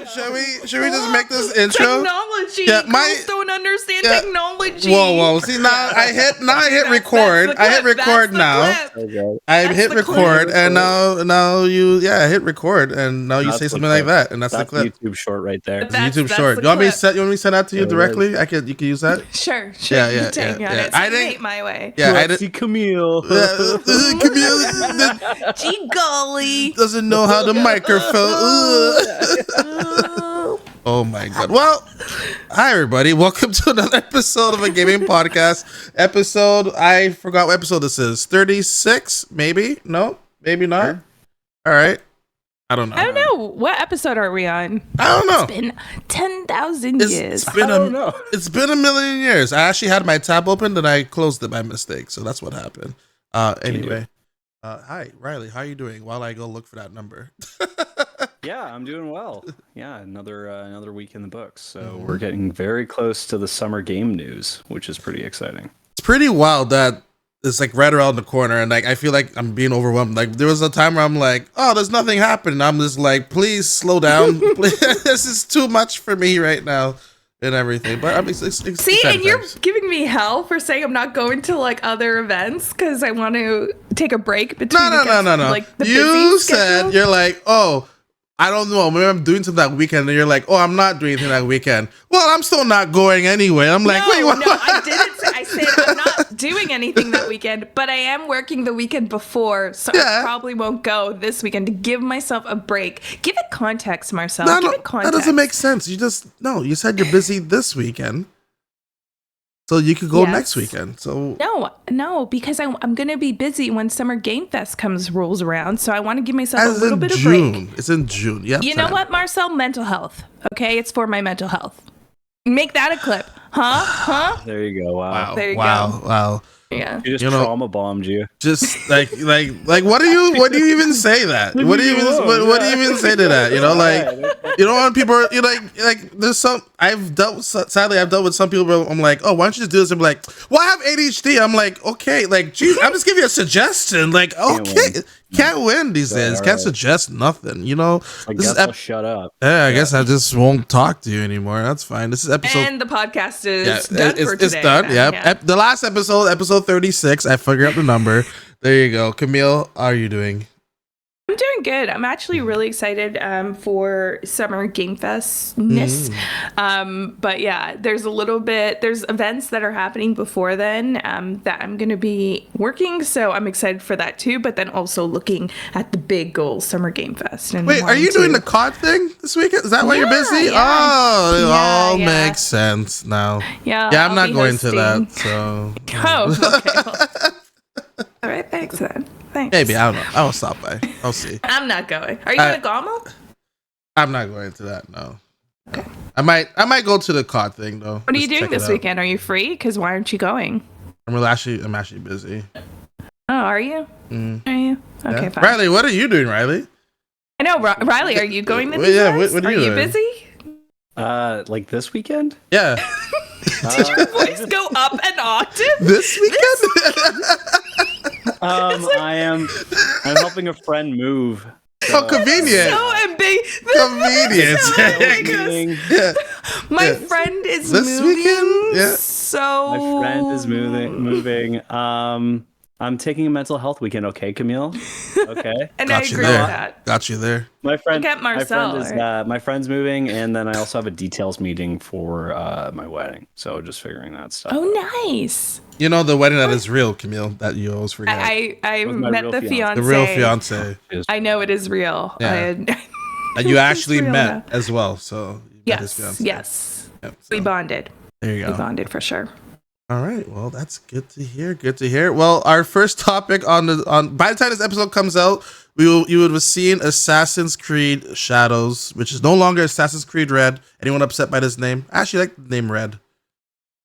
Should we just make this intro? Technology. Yeah, girls don't understand technology. Whoa. See, I hit record. I hit record now. I hit record, and now you hit record, and now you say something like that, and that's the clip. YouTube short right there. YouTube short. You want me to send that to you directly? You can use that. Sure. Yeah. I didn't my way. Yeah, I didn't. Camille. Camille. Gee golly. Doesn't know how the microphone. Oh my god. Well, hi everybody. Welcome to another episode of a gaming podcast. I forgot what episode this is. 36, maybe? No, maybe not. Sure. All right. I don't know. What episode are we on? I don't know. It's been 10,000 years. It's been a million years. I actually had my tab open, then I closed it by mistake. So that's what happened. Anyway. Hi, Riley. How are you doing? While I go look for that number. Yeah, I'm doing well. Yeah, another week in the books. So we're getting very close to the summer game news, which is pretty exciting. It's pretty wild that it's like right around the corner, and like I feel like I'm being overwhelmed. Like there was a time where I'm like, oh, there's nothing happening. I'm just like, please slow down. This is too much for me right now. And everything, but I'm see, and you're giving me hell for saying I'm not going to like other events because I want to take a break between. No. Like the you busy said schedule. You're like, oh, I don't know. Maybe I'm doing something that weekend, and you're like, oh, I'm not doing anything that weekend. Well, I'm still not going anyway. I'm like, wait, what? No, I didn't say. I said I'm not doing anything that weekend, but I am working the weekend before, so I probably won't go this weekend to give myself a break. Give it context, Marcel. Give it context. That doesn't make sense. You said you're busy this weekend, so you could go next weekend. So no, because I'm gonna be busy when Summer Game Fest rolls around. So I want to give myself a little bit of break. It's in June. Yeah. You know what, Marcel? Mental health. Okay, it's for my mental health. Make that a clip, huh? There you go. Wow. There you go. Wow. Yeah. You just trauma bombed you. Just like what do you even say that? What do you even say to that? You know, like you know when people are like there's some I've dealt with some people where I'm like, oh, why don't you just do this? I'm like, well, I have ADHD. I'm like, okay, like geez, I'm just giving you a suggestion. Like, okay, can't win these days. Can't suggest nothing. You know, I guess I'll shut up. Yeah, I guess I just won't talk to you anymore. That's fine. This is episode, and the podcast is done for today. It's done. Yeah. The last episode 36. I figured out the number. There you go. Camille, how are you doing? I'm doing good. I'm actually really excited for Summer Game Fest-ness. But yeah, there's events that are happening before then that I'm going to be working. So I'm excited for that too. But then also looking at the big goal, Summer Game Fest. And wait, are you doing the COD thing this weekend? Is that why you're busy? Yeah. Oh, it all makes sense now. Yeah, I'm not going to that. So. Oh, okay. Well, all right, thanks then. Thanks. Maybe, I don't know. I will stop by. I'll see. I'm not going. Are you going to Gomo? I'm not going to that, no. Okay. I might go to the COD thing though. What are you doing this weekend? Are you free? Because why aren't you going? I'm actually busy. Oh, are you? Are you? Okay, fine. Riley, what are you doing, Riley? I know, Riley, are you going to these events? What are you doing? Busy? Like this weekend? Yeah. Did your voice go up an octave? This weekend? I'm helping a friend move. So. Oh, convenient. Convenient. My friend is this moving. Weekend? Yeah. So my friend is moving. I'm taking a mental health weekend. Okay, Camille. Okay. And I agree with that. Got you there. My friend. Look at Marcel, my friend's moving, and then I also have a details meeting for my wedding. So just figuring that stuff. Oh, nice. You know the wedding that is real, Camille, that you always forget. I met the fiance. The real fiance. I know it is real. Yeah. And you actually met as well. So yes. Yep, so. We bonded. There you go. We bonded for sure. All right, well, that's good to hear. Well, our first topic by the time this episode comes out, you would have seen Assassin's Creed Shadows, which is no longer Assassin's Creed Red. Anyone upset by this name? I actually like the name Red.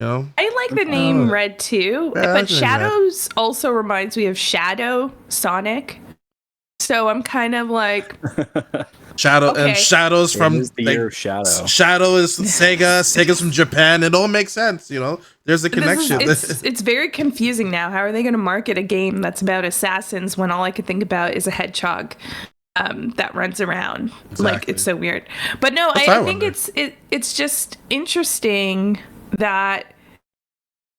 You know? I like the name Red too, but Shadows also reminds me of Shadow Sonic. So I'm kind of like Shadow and Shadows from the year Shadow. Shadow is Sega's from Japan. It all makes sense, you know. There's a connection. It's very confusing now. How are they going to market a game that's about assassins when all I could think about is a hedgehog? that runs around. Exactly. Like, it's so weird. But no, I think it's just interesting that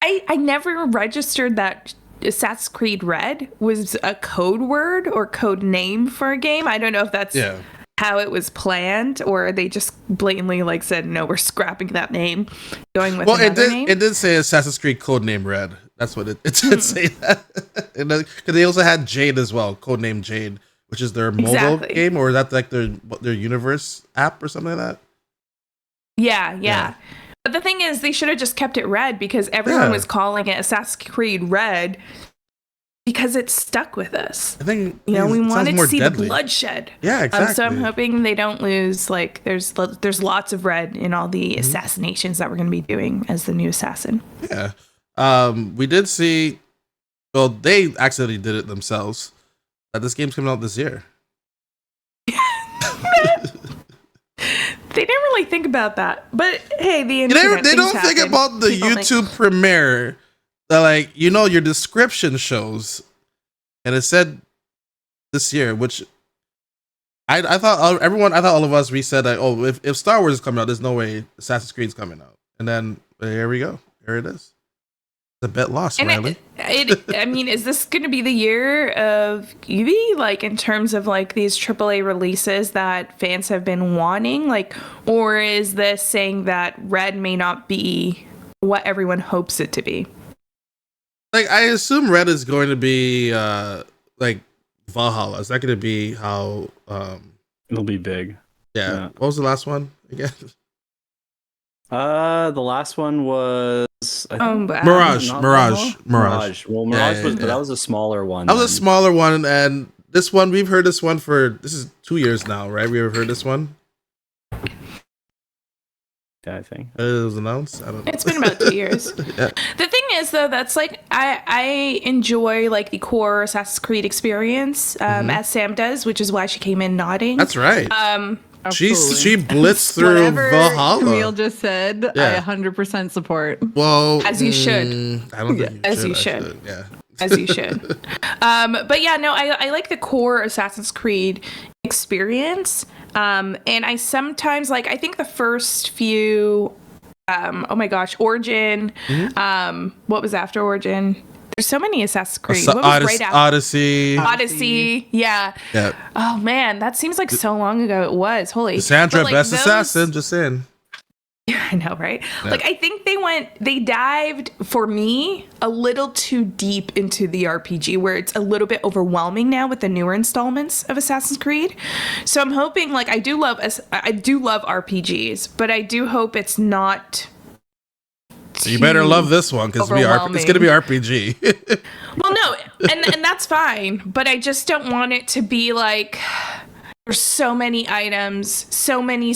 I never registered that Assassin's Creed Red was a code word or code name for a game. I don't know if that's how it was planned, or they just blatantly like said, no, we're scrapping that name, going with another name. It did say Assassin's Creed Codename Red. That's what it did say that. Because they also had Jade as well, Codename Jade, which is their mobile game, or is that like their universe app or something like that? Yeah. But the thing is, they should have just kept it Red, because everyone was calling it Assassin's Creed Red because it stuck with us. I think we wanted to see the bloodshed. Yeah, exactly. So I'm hoping they don't lose. Like, there's lots of red in all the assassinations that we're going to be doing as the new assassin. Yeah. We did see. Well, they accidentally did it themselves. This game's coming out this year. They didn't really think about that, but hey, the internet they don't think about the YouTube premiere. That, like, your description shows, and it said this year, which I thought all of us, we said that, oh, if Star Wars is coming out, there's no way Assassin's Creed's coming out, and then here we go, here it is. The bet lost, Riley. I mean, is this going to be the year of Ubi? Like, in terms of like these AAA releases that fans have been wanting, like, or is this saying that Red may not be what everyone hopes it to be? Like, I assume Red is going to be like Valhalla. Is that going to be how? It'll be big. Yeah. What was the last one again? The last one was Mirage. Well, Mirage was, but that was a smaller one. That was a smaller one, and this one we've heard this is 2 years now, right? We ever heard this one? Yeah, I think it was announced. I don't know. It's been about 2 years. The thing is, though, that's like I enjoy like the core Assassin's Creed experience, as Sam does, which is why she came in nodding. That's right. She blitzed through Whatever Valhalla. Camille just said, I 100% support. Well, as you should. I don't think you should. Yeah. As you should. But yeah, no, I like the core Assassin's Creed experience. And I sometimes I think the first few, oh my gosh, Origin, what was after Origin? There's so many Assassin's Creed. What was right after? Odyssey. Yeah. Oh man, that seems like so long ago. It was. Holy. Cassandra, best assassin, just in. Yeah, I know, right? Yeah. Like, I think they dived, for me, a little too deep into the RPG, where it's a little bit overwhelming now with the newer installments of Assassin's Creed. So I'm hoping, like, I do love RPGs, but I do hope it's not. So you better love this one, because it's going to be RPG. Well, no, and that's fine, but I just don't want it to be like there's so many items, so many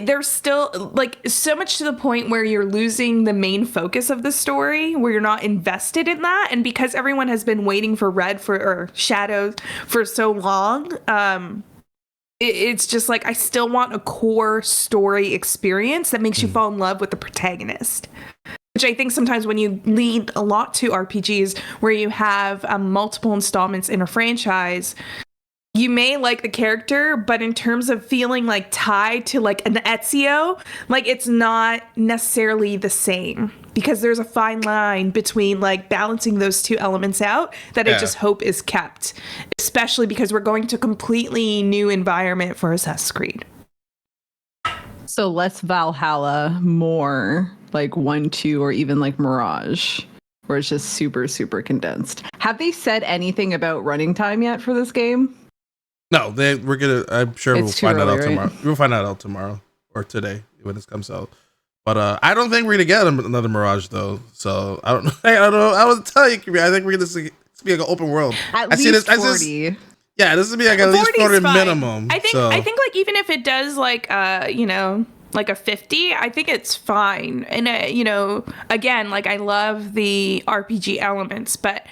there's still like so much to the point where you're losing the main focus of the story, where you're not invested in that, and because everyone has been waiting for or Shadows for so long, it's just like I still want a core story experience that makes you fall in love with the protagonist. Which I think sometimes when you lean a lot to RPGs where you have multiple installments in a franchise, you may like the character, but in terms of feeling like tied to like an Ezio, like it's not necessarily the same, because there's a fine line between like balancing those two elements out that I just hope is kept, especially because we're going to a completely new environment for Assassin's Creed. So less Valhalla, more like 1, 2, or even like Mirage, where it's just super, super condensed. Have they said anything about running time yet for this game? No, we're gonna. I'm sure we'll find that out tomorrow. We'll find that out tomorrow or today when this comes out. But I don't think we're gonna get another Mirage though. So I don't know. I don't know. I will tell you, I think we're gonna see it's be like an open world. At least 40. Yeah, this would be like at least 40 minimum. I think like even if it does like like a 50, I think it's fine. And again, like I love the RPG elements, but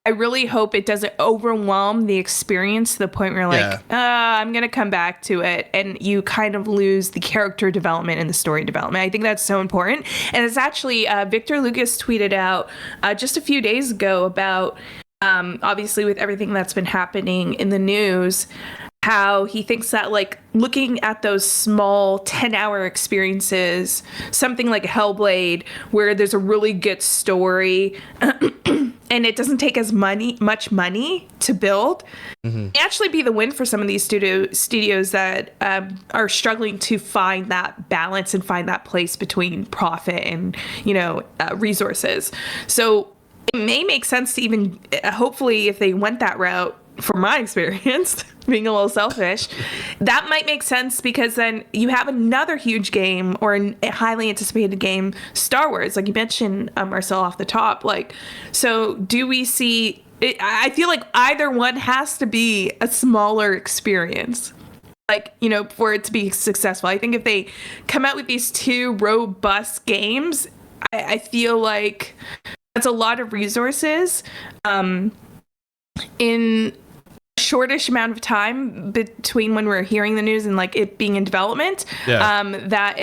I really hope it doesn't overwhelm the experience to the point where you're like, I'm going to come back to it. And you kind of lose the character development and the story development. I think that's so important. And it's actually, Victor Lucas tweeted out just a few days ago about obviously with everything that's been happening in the news, how he thinks that like looking at those small 10-hour experiences, something like Hellblade, where there's a really good story and it doesn't take as much money to build, actually be the win for some of these studios that are struggling to find that balance and find that place between profit and resources. So it may make sense to even, hopefully, if they went that route, from my experience, being a little selfish, that might make sense, because then you have another huge game or a highly anticipated game, Star Wars, like you mentioned, Marcel, off the top. Like, so do we see it? I feel like either one has to be a smaller experience, like, for it to be successful. I think if they come out with these two robust games, I feel like that's a lot of resources in a shortish amount of time between when we're hearing the news and like it being in development. That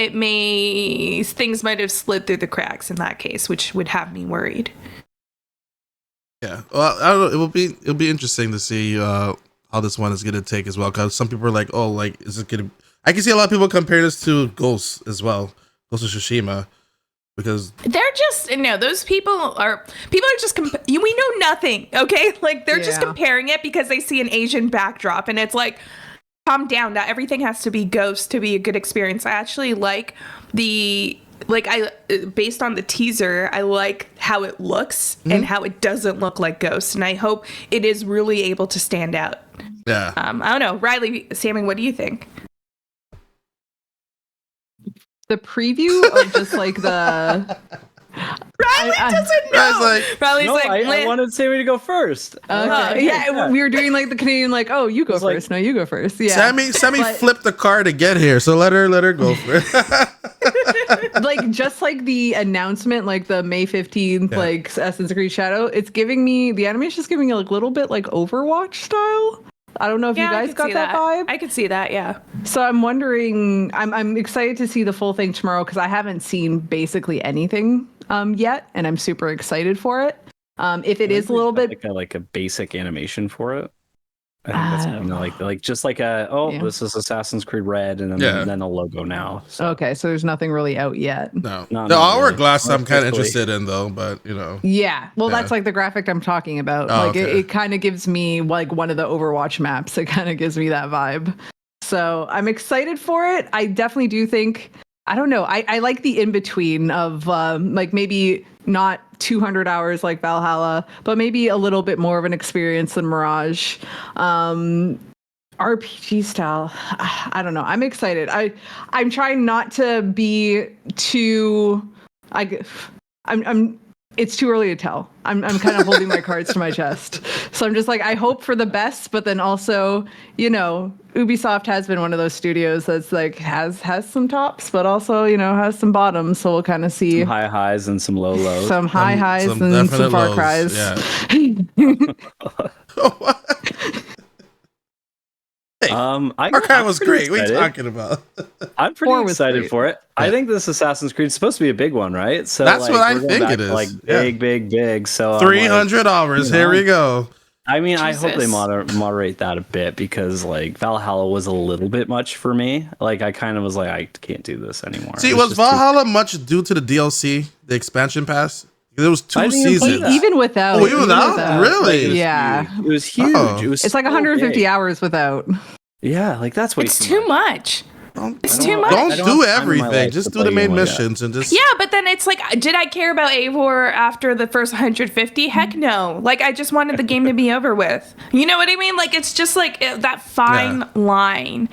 things might have slid through the cracks in that case, which would have me worried. Yeah, well, I don't know. It'll be interesting to see how this one is going to take as well, because some people are like, oh, like, is it going to? I can see a lot of people compare this to Ghost as well, Ghost of Tsushima. Because they're just those people are just we know nothing, okay? Like they're just comparing it because they see an Asian backdrop, and it's like, calm down. Not everything has to be Ghost to be a good experience. I actually like based on the teaser, I like how it looks and how it doesn't look like Ghost, and I hope it is really able to stand out. Yeah. I don't know, Riley, Sammy, what do you think? The preview or just like the Riley doesn't know. Riley's I wanted Sammy to go first. Okay. We were doing like the Canadian, like, oh, you go first. No, you go first. Yeah. Sammy flipped the car to get here, so let her go for it. Like just like the announcement, like the May 15th, like Assassin's Creed Shadow, it's giving me the animation is giving me like a little bit like Overwatch style. I don't know if you guys got that vibe. I could see that, yeah. So I'm wondering, I'm excited to see the full thing tomorrow, because I haven't seen basically anything yet, and I'm super excited for it. If it is a little bit like a basic animation for it, I think that's kind of like just like this is Assassin's Creed Red, and then a logo now. So. Okay, so there's nothing really out yet. No, the Hourglass I'm kind of interested in though, but Yeah, well, that's like the graphic I'm talking about. Oh, like it kind of gives me like one of the Overwatch maps. It kind of gives me that vibe. So I'm excited for it. I definitely do think. I don't know. I like the in between of like maybe not 200 hours like Valhalla, but maybe a little bit more of an experience than Mirage. RPG style. I don't know. I'm excited. I'm trying not to be too. It's too early to tell. I'm kind of holding my cards to my chest. So I'm just like, I hope for the best, but then also, Ubisoft has been one of those studios that's like has some tops, but also, has some bottoms. So we'll kind of see some high highs and some low lows. Some high highs and some far cries. Yeah. Hey, Archive was great. What are you talking about? I'm pretty excited for it. I think this Assassin's Creed is supposed to be a big one, right? So that's what I think it is. Like big. So 300 hours. Here we go. I mean, Jesus. I hope they moderate that a bit, because like Valhalla was a little bit much for me. Like I kind of was like, I can't do this anymore. See, was Valhalla much due to the DLC, the expansion pass? There was 2 seasons. Even without. Oh, even without? Really? Yeah. It was huge. It's like 150 hours without. Yeah, like that's way too much. It's too much. Don't do everything. Just do the main missions and just. Yeah, but then it's like, did I care about Eivor after the first 150? Heck no. Like, I just wanted the game to be over with. You know what I mean? Like, it's just like that fine line.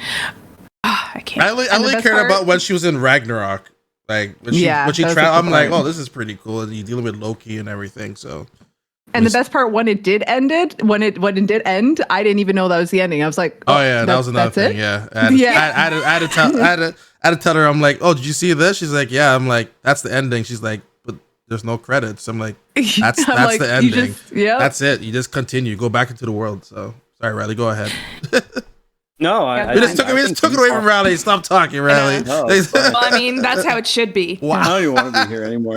I can't. I only cared about when she was in Ragnarok. Like when she traveled, I'm like, oh, this is pretty cool. And you're dealing with Loki and everything. So. And the best part, when it did end, I didn't even know that was the ending. I was like, oh yeah, that was another thing. Yeah, I had to tell her. I'm like, oh, did you see this? She's like, yeah. I'm like, that's the ending. She's like, but there's no credits. I'm like, that's like, the ending. That's it. You just continue, go back into the world. So sorry, Riley, go ahead. No, we just took it away from Riley. Stop talking, Riley. Well, I mean, that's how it should be. Wow. I don't even want to be here anymore.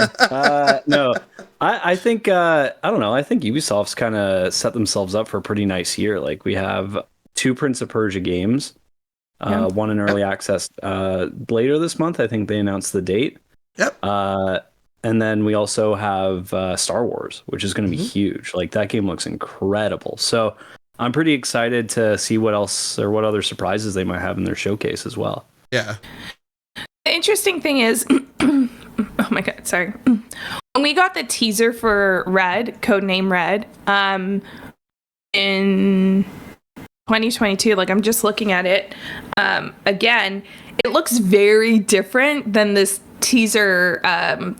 No, I think I don't know. I think Ubisoft's kind of set themselves up for a pretty nice year. Like we have 2 Prince of Persia games, one in early access later this month. I think they announced the date. Yep. And then we also have Star Wars, which is going to be huge. Like that game looks incredible. So I'm pretty excited to see what else or what other surprises they might have in their showcase as well. Yeah. The interesting thing is, oh my god, sorry. When we got the teaser for Red, codename Red, in 2022, like I'm just looking at it again, it looks very different than this teaser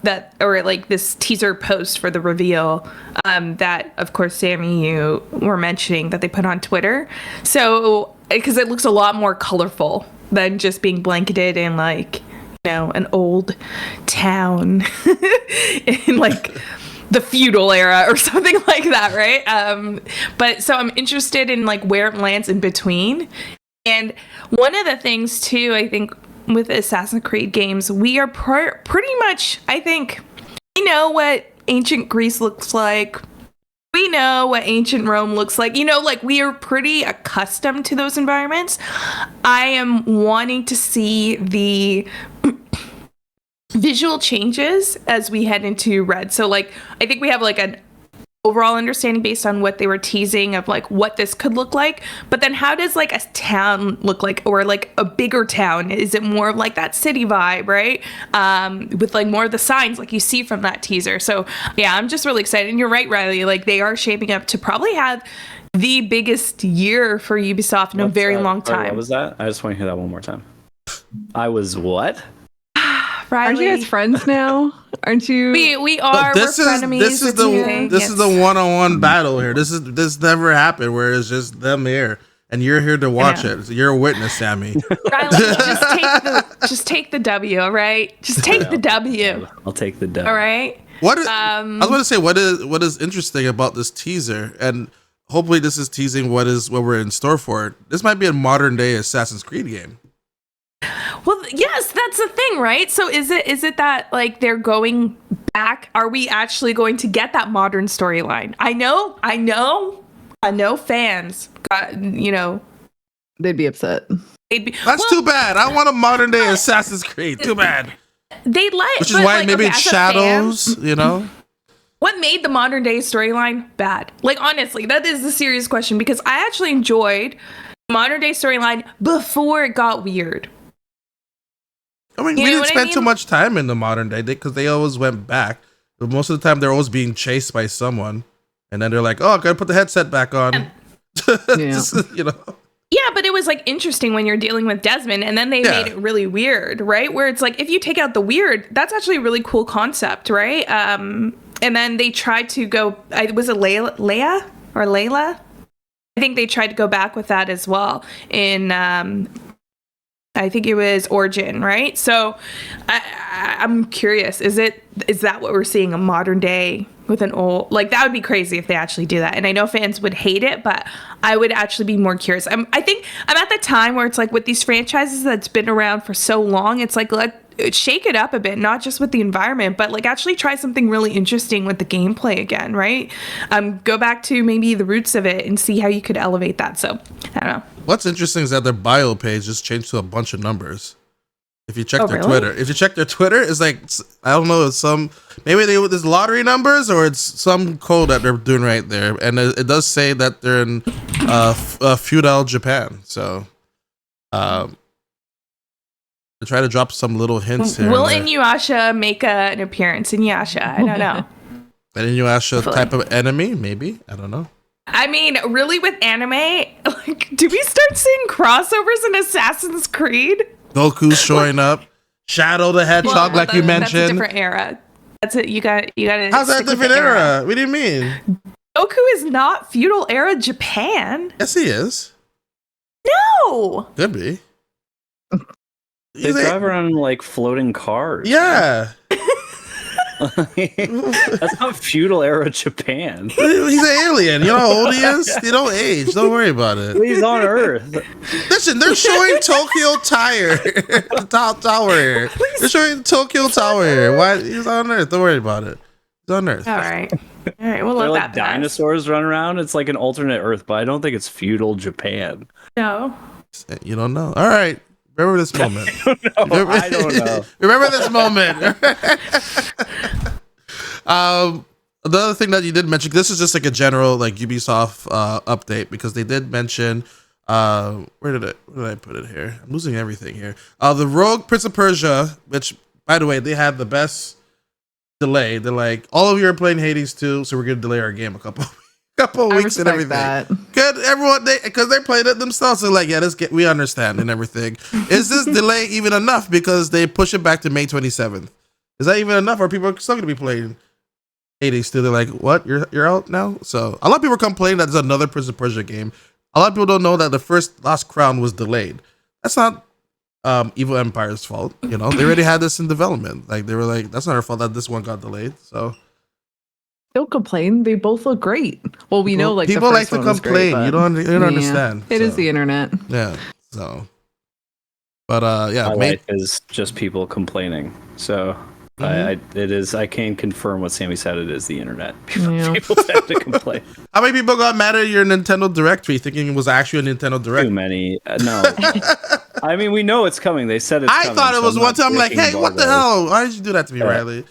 this teaser post for the reveal that of course Sammy you were mentioning that they put on Twitter. So because it looks a lot more colorful than just being blanketed in like, you know, an old town in like the feudal era or something like that, right? But so I'm interested in like where it lands in between. And one of the things too, I think with Assassin's Creed games, we are pretty much, I think, we know what ancient Greece looks like. We know what ancient Rome looks like. You know, like we are pretty accustomed to those environments. I am wanting to see the visual changes as we head into Red. So like, I think we have like an overall understanding based on what they were teasing of like what this could look like, but then how does like a town look like, or like a bigger town? Is it more of like that city vibe, right? With like more of the signs like you see from that teaser. So yeah, I'm just really excited. And you're right, Riley, like they are shaping up to probably have the biggest year for Ubisoft in a very long time. What was that? I just want to hear that one more time. I was what? Riley. Aren't you guys friends now? Aren't you? We are. This we're frenemies. This is the one-on-one battle here. This never happened where it's just them here and you're here to watch it. So you're a witness, Sammy. Riley, just take the W, all right? Just take the W. I'll take the W. All right. I was going to say what is interesting about this teaser, and hopefully this is teasing what we're in store for it. This might be a modern day Assassin's Creed game. Well, yes, that's the thing, right? So is it that like they're going back? Are we actually going to get that modern storyline? I know fans got, you know, They'd be upset. That's too bad. I want a modern day Assassin's Creed. Too bad. Which is why maybe it's Shadows, you know? What made the modern day storyline bad? Like, honestly, that is the serious question, because I actually enjoyed the modern day storyline before it got weird. I mean, we didn't spend too much time in the modern day because they always went back. But most of the time, they're always being chased by someone. And then they're like, oh, I gotta put the headset back on. Just, you know? Yeah, but it was like interesting when you're dealing with Desmond, and then they made it really weird, right? Where it's like, if you take out the weird, that's actually a really cool concept, right? And then they tried to go, was it Leia? I think they tried to go back with that as well in, I think it was Origin, right? So I'm curious, is that what we're seeing, a modern day with an old, like that would be crazy if they actually do that. And I know fans would hate it, but I would actually be more curious. I think I'm at the time where it's like with these franchises that's been around for so long, it's like, shake it up a bit, not just with the environment, but like actually try something really interesting with the gameplay again, right? Go back to maybe the roots of it and see how you could elevate that. So I don't know. What's interesting is that their bio page just changed to a bunch of numbers. If you check their Twitter, it's like, I don't know, it's maybe there's lottery numbers or it's some code that they're doing right there, and it does say that they're in feudal Japan. So, they try to drop some little hints here. Will Inuyasha make an appearance? Inuyasha, I don't know. An Inuyasha type of enemy, maybe. I don't know. I mean, really, with anime, like, do we start seeing crossovers in Assassin's Creed? Goku's showing up. Shadow the Hedgehog, like you mentioned. That's a different era. That's it. You got to. How's that a different era? What do you mean? Goku is not feudal era Japan. Yes, he is. No. Could be. They drive around in like floating cars. Yeah. That's not feudal era Japan. He's an alien. You know how old he is? He don't age. Don't worry about it. He's on Earth. Listen, they're showing Tokyo Tower here. They're showing Tokyo Tower here. Why? He's on Earth. Don't worry about it. on Earth. All right. All right. We'll They're let like that pass. dinosaurs run around. It's like an alternate Earth, but I don't think it's feudal Japan. No. You don't know. All right. Remember this moment. I don't know. Remember this moment. The other thing that you did mention, this is just like a general like Ubisoft update, because they did mention where did I put it here? I'm losing everything here. The Rogue Prince of Persia, which by the way, they had the best delay. They're like, all of you are playing Hades too, so we're gonna delay our game a couple of weeks and everything. That. Good, everyone, because they played it themselves. They're like, yeah, we understand and everything. Is this delay even enough? Because they push it back to May 27th. Is that even enough? Or are people still gonna be playing Hades still? They're like, what? You're out now? So a lot of people complain that there's another Prince of Persia game. A lot of people don't know that the first Lost Crown was delayed. That's not Evil Empire's fault. You know, they already had this in development. Like, they were like, that's not our fault that this one got delayed. So don't complain. They both look great. Well, we know like people the like first to one was complain. Great, you don't understand. It is the internet. Yeah. So, but yeah, my life is just people complaining. So I can confirm what Sammy said. It is the internet. People tend to complain. How many people got mad at your Nintendo Directory thinking it was actually a Nintendo Direct? Too many. No. I mean, we know it's coming. They said it's coming. I thought it was one time. I'm like, hey, what the hell? Why did you do that to me, Riley?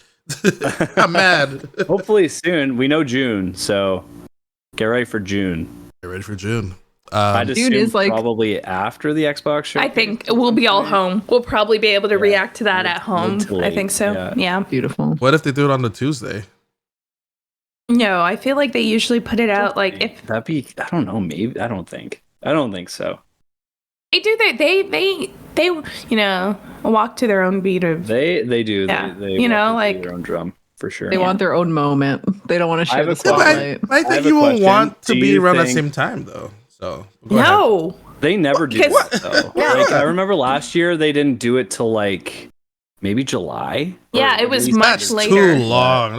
I'm mad. Hopefully soon. We know June, so get ready for June. Get ready for June. I'd assume is like probably after the Xbox show. I think we'll be all home. We'll probably be able to react to that at home. I think so. Yeah. Beautiful. What if they do it on the Tuesday? No, I feel like they usually put it out like if that'd be. I don't know. Maybe I don't think so. They do that. They you know, walk to their own beat of. They do. Yeah. They you know, like their own drum for sure. They want their own moment. They don't want to share the spotlight. I think you will want to be around the same time though. So no, they never do that though. Like, I remember last year they didn't do it till like maybe July. Yeah, it was much later. Too long.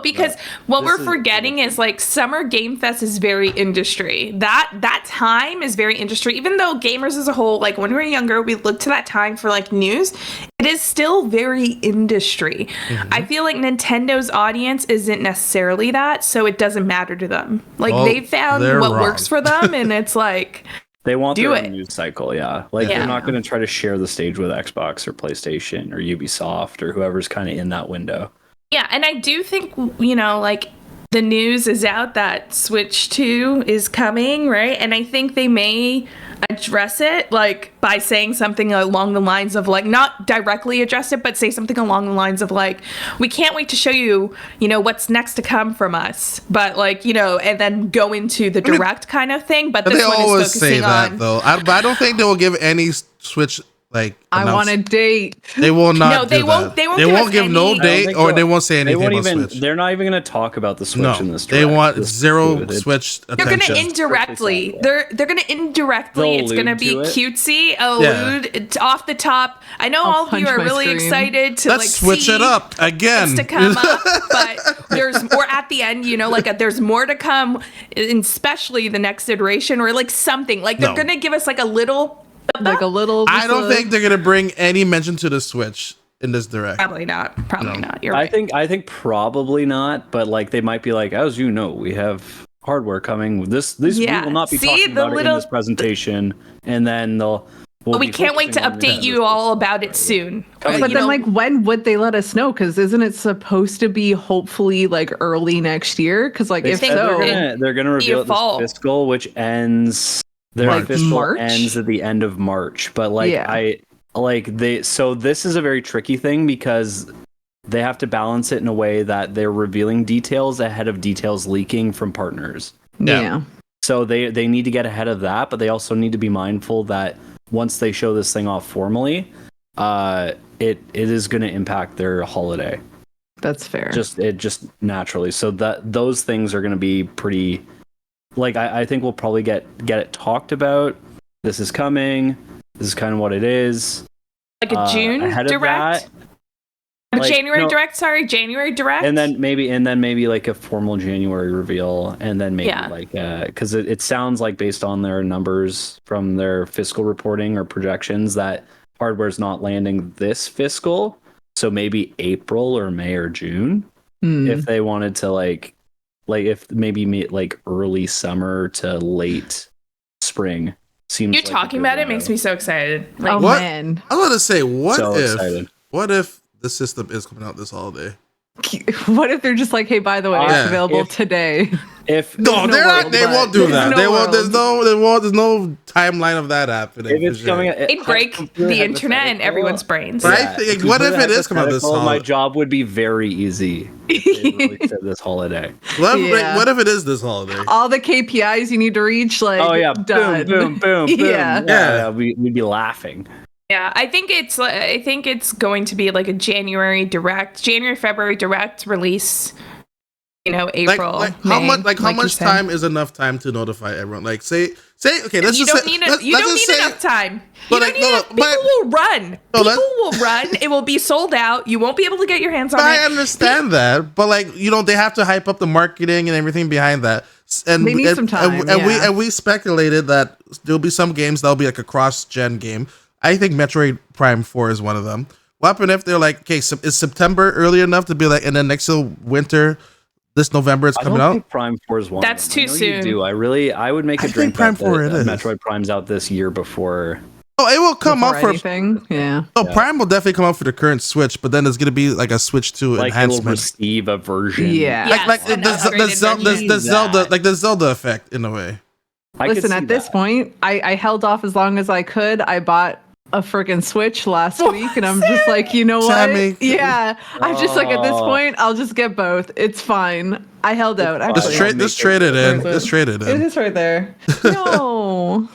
Because what we're forgetting is like Summer Game Fest is very industry. That time is very industry. Even though gamers as a whole, like when we were younger, we looked to that time for like news. It is still very industry. Mm-hmm. I feel like Nintendo's audience isn't necessarily that, so it doesn't matter to them. Like they found what works for them, and it's like. They want their own news cycle, yeah. Like they're not going to try to share the stage with Xbox or PlayStation or Ubisoft or whoever's kind of in that window. Yeah, and I do think, you know, like the news is out that Switch 2 is coming, right? And I think they may address it like by saying something along the lines of like, not directly address it, but say something along the lines of like, we can't wait to show you, you know, what's next to come from us, but like, you know, and then go into the direct kind of thing. But this one is focusing on though. I don't think they will give any Switch like I want a date. They will not. No, they won't. They won't give no date, or they won't say anything about Switch. They're not even going to talk about the Switch in this. They want zero Switch attention. They're going to indirectly. They're going to indirectly. It's going to be cutesy, allude off the top. I know all of you are really excited to like switch it up again to come up, but there's more at the end. You know, like there's more to come, especially the next iteration or like something. Like they're going to give us like a little. I don't think they're gonna bring any mention to the Switch in this direct. Probably not. You're right. I think probably not. But like they might be like, as you know, we have hardware coming. We will not be talking about it in this presentation, and then they'll. But we can't wait to update you all about it soon. But then, like, when would they let us know? Because isn't it supposed to be hopefully like early next year? Because like if so, they're gonna reveal this fiscal, which ends. Their fiscal ends at the end of March, but so this is a very tricky thing because they have to balance it in a way that they're revealing details ahead of details leaking from partners. Yeah. So they need to get ahead of that, but they also need to be mindful that once they show this thing off formally, it is going to impact their holiday. That's fair. Just naturally. So those things are going to be pretty. Like, I think we'll probably get it talked about. This is coming. This is kind of what it is. Like a June direct? January direct, sorry. January direct? And then maybe like a formal January reveal. And then maybe because it sounds like based on their numbers from their fiscal reporting or projections that hardware's not landing this fiscal. So maybe April or May or June. if they wanted to like if maybe like early summer to late spring. Seems You like talking about it makes me so excited. Like, Oh What? man, I was going to say, excited. what if the system is coming out this holiday? what if they're just like, hey, by the way, Yeah. it's available today? If No, no they're not. world, They but won't do there's that. no They won't. There's world. there's no timeline of that happening. if it's for sure. coming, it'd break the internet and everyone's brains. But I think, what if it is coming out this holiday? My holiday? job would be very easy if they released it this holiday. What if it is this holiday? All the KPIs you need to reach, like, Oh yeah, done. boom. Yeah. Yeah. We'd be laughing. Yeah, I think it's going to be like a January, February direct release. April. How May, how you much said. time is enough time to notify everyone? Like say okay, let's You just don't say, need let's you don't just need say- enough time. But You like, don't need no, enough. no, but- People will run. No, People will run. It will be sold out. You won't be able to get your hands on I it. understand that, but like they have to hype up the marketing and everything behind that. And They need some time, yeah. we speculated that there'll be some games that'll be like a cross-gen game. I think Metroid Prime 4 is one of them. What happen if they're like, okay, so is September early enough to be like, and then next till winter, this November it's coming I don't out? think Prime 4 is one. That's of them. too I know you soon. do. I would make a I drink think Prime bet 4 it that is. Metroid Prime's out this year before. Oh, it will come Before out for. anything. Yeah. Oh, Prime will definitely come out for the current Switch, but then there's gonna be like a Switch 2 Like it'll enhancement. receive a version. Yeah. Yes, Like an the upgraded version. Zelda, like the Zelda effect in a way. I could Listen, see at this that. point, I held off as long as I could. I bought a freaking Switch last week, and I'm just like, you know what? Sammy. Yeah, I'm just like, at this Oh. point, I'll just get both. It's fine. I held out. fine. Actually, Just trade it in. Where is it? Just trade it It in. is right there. No,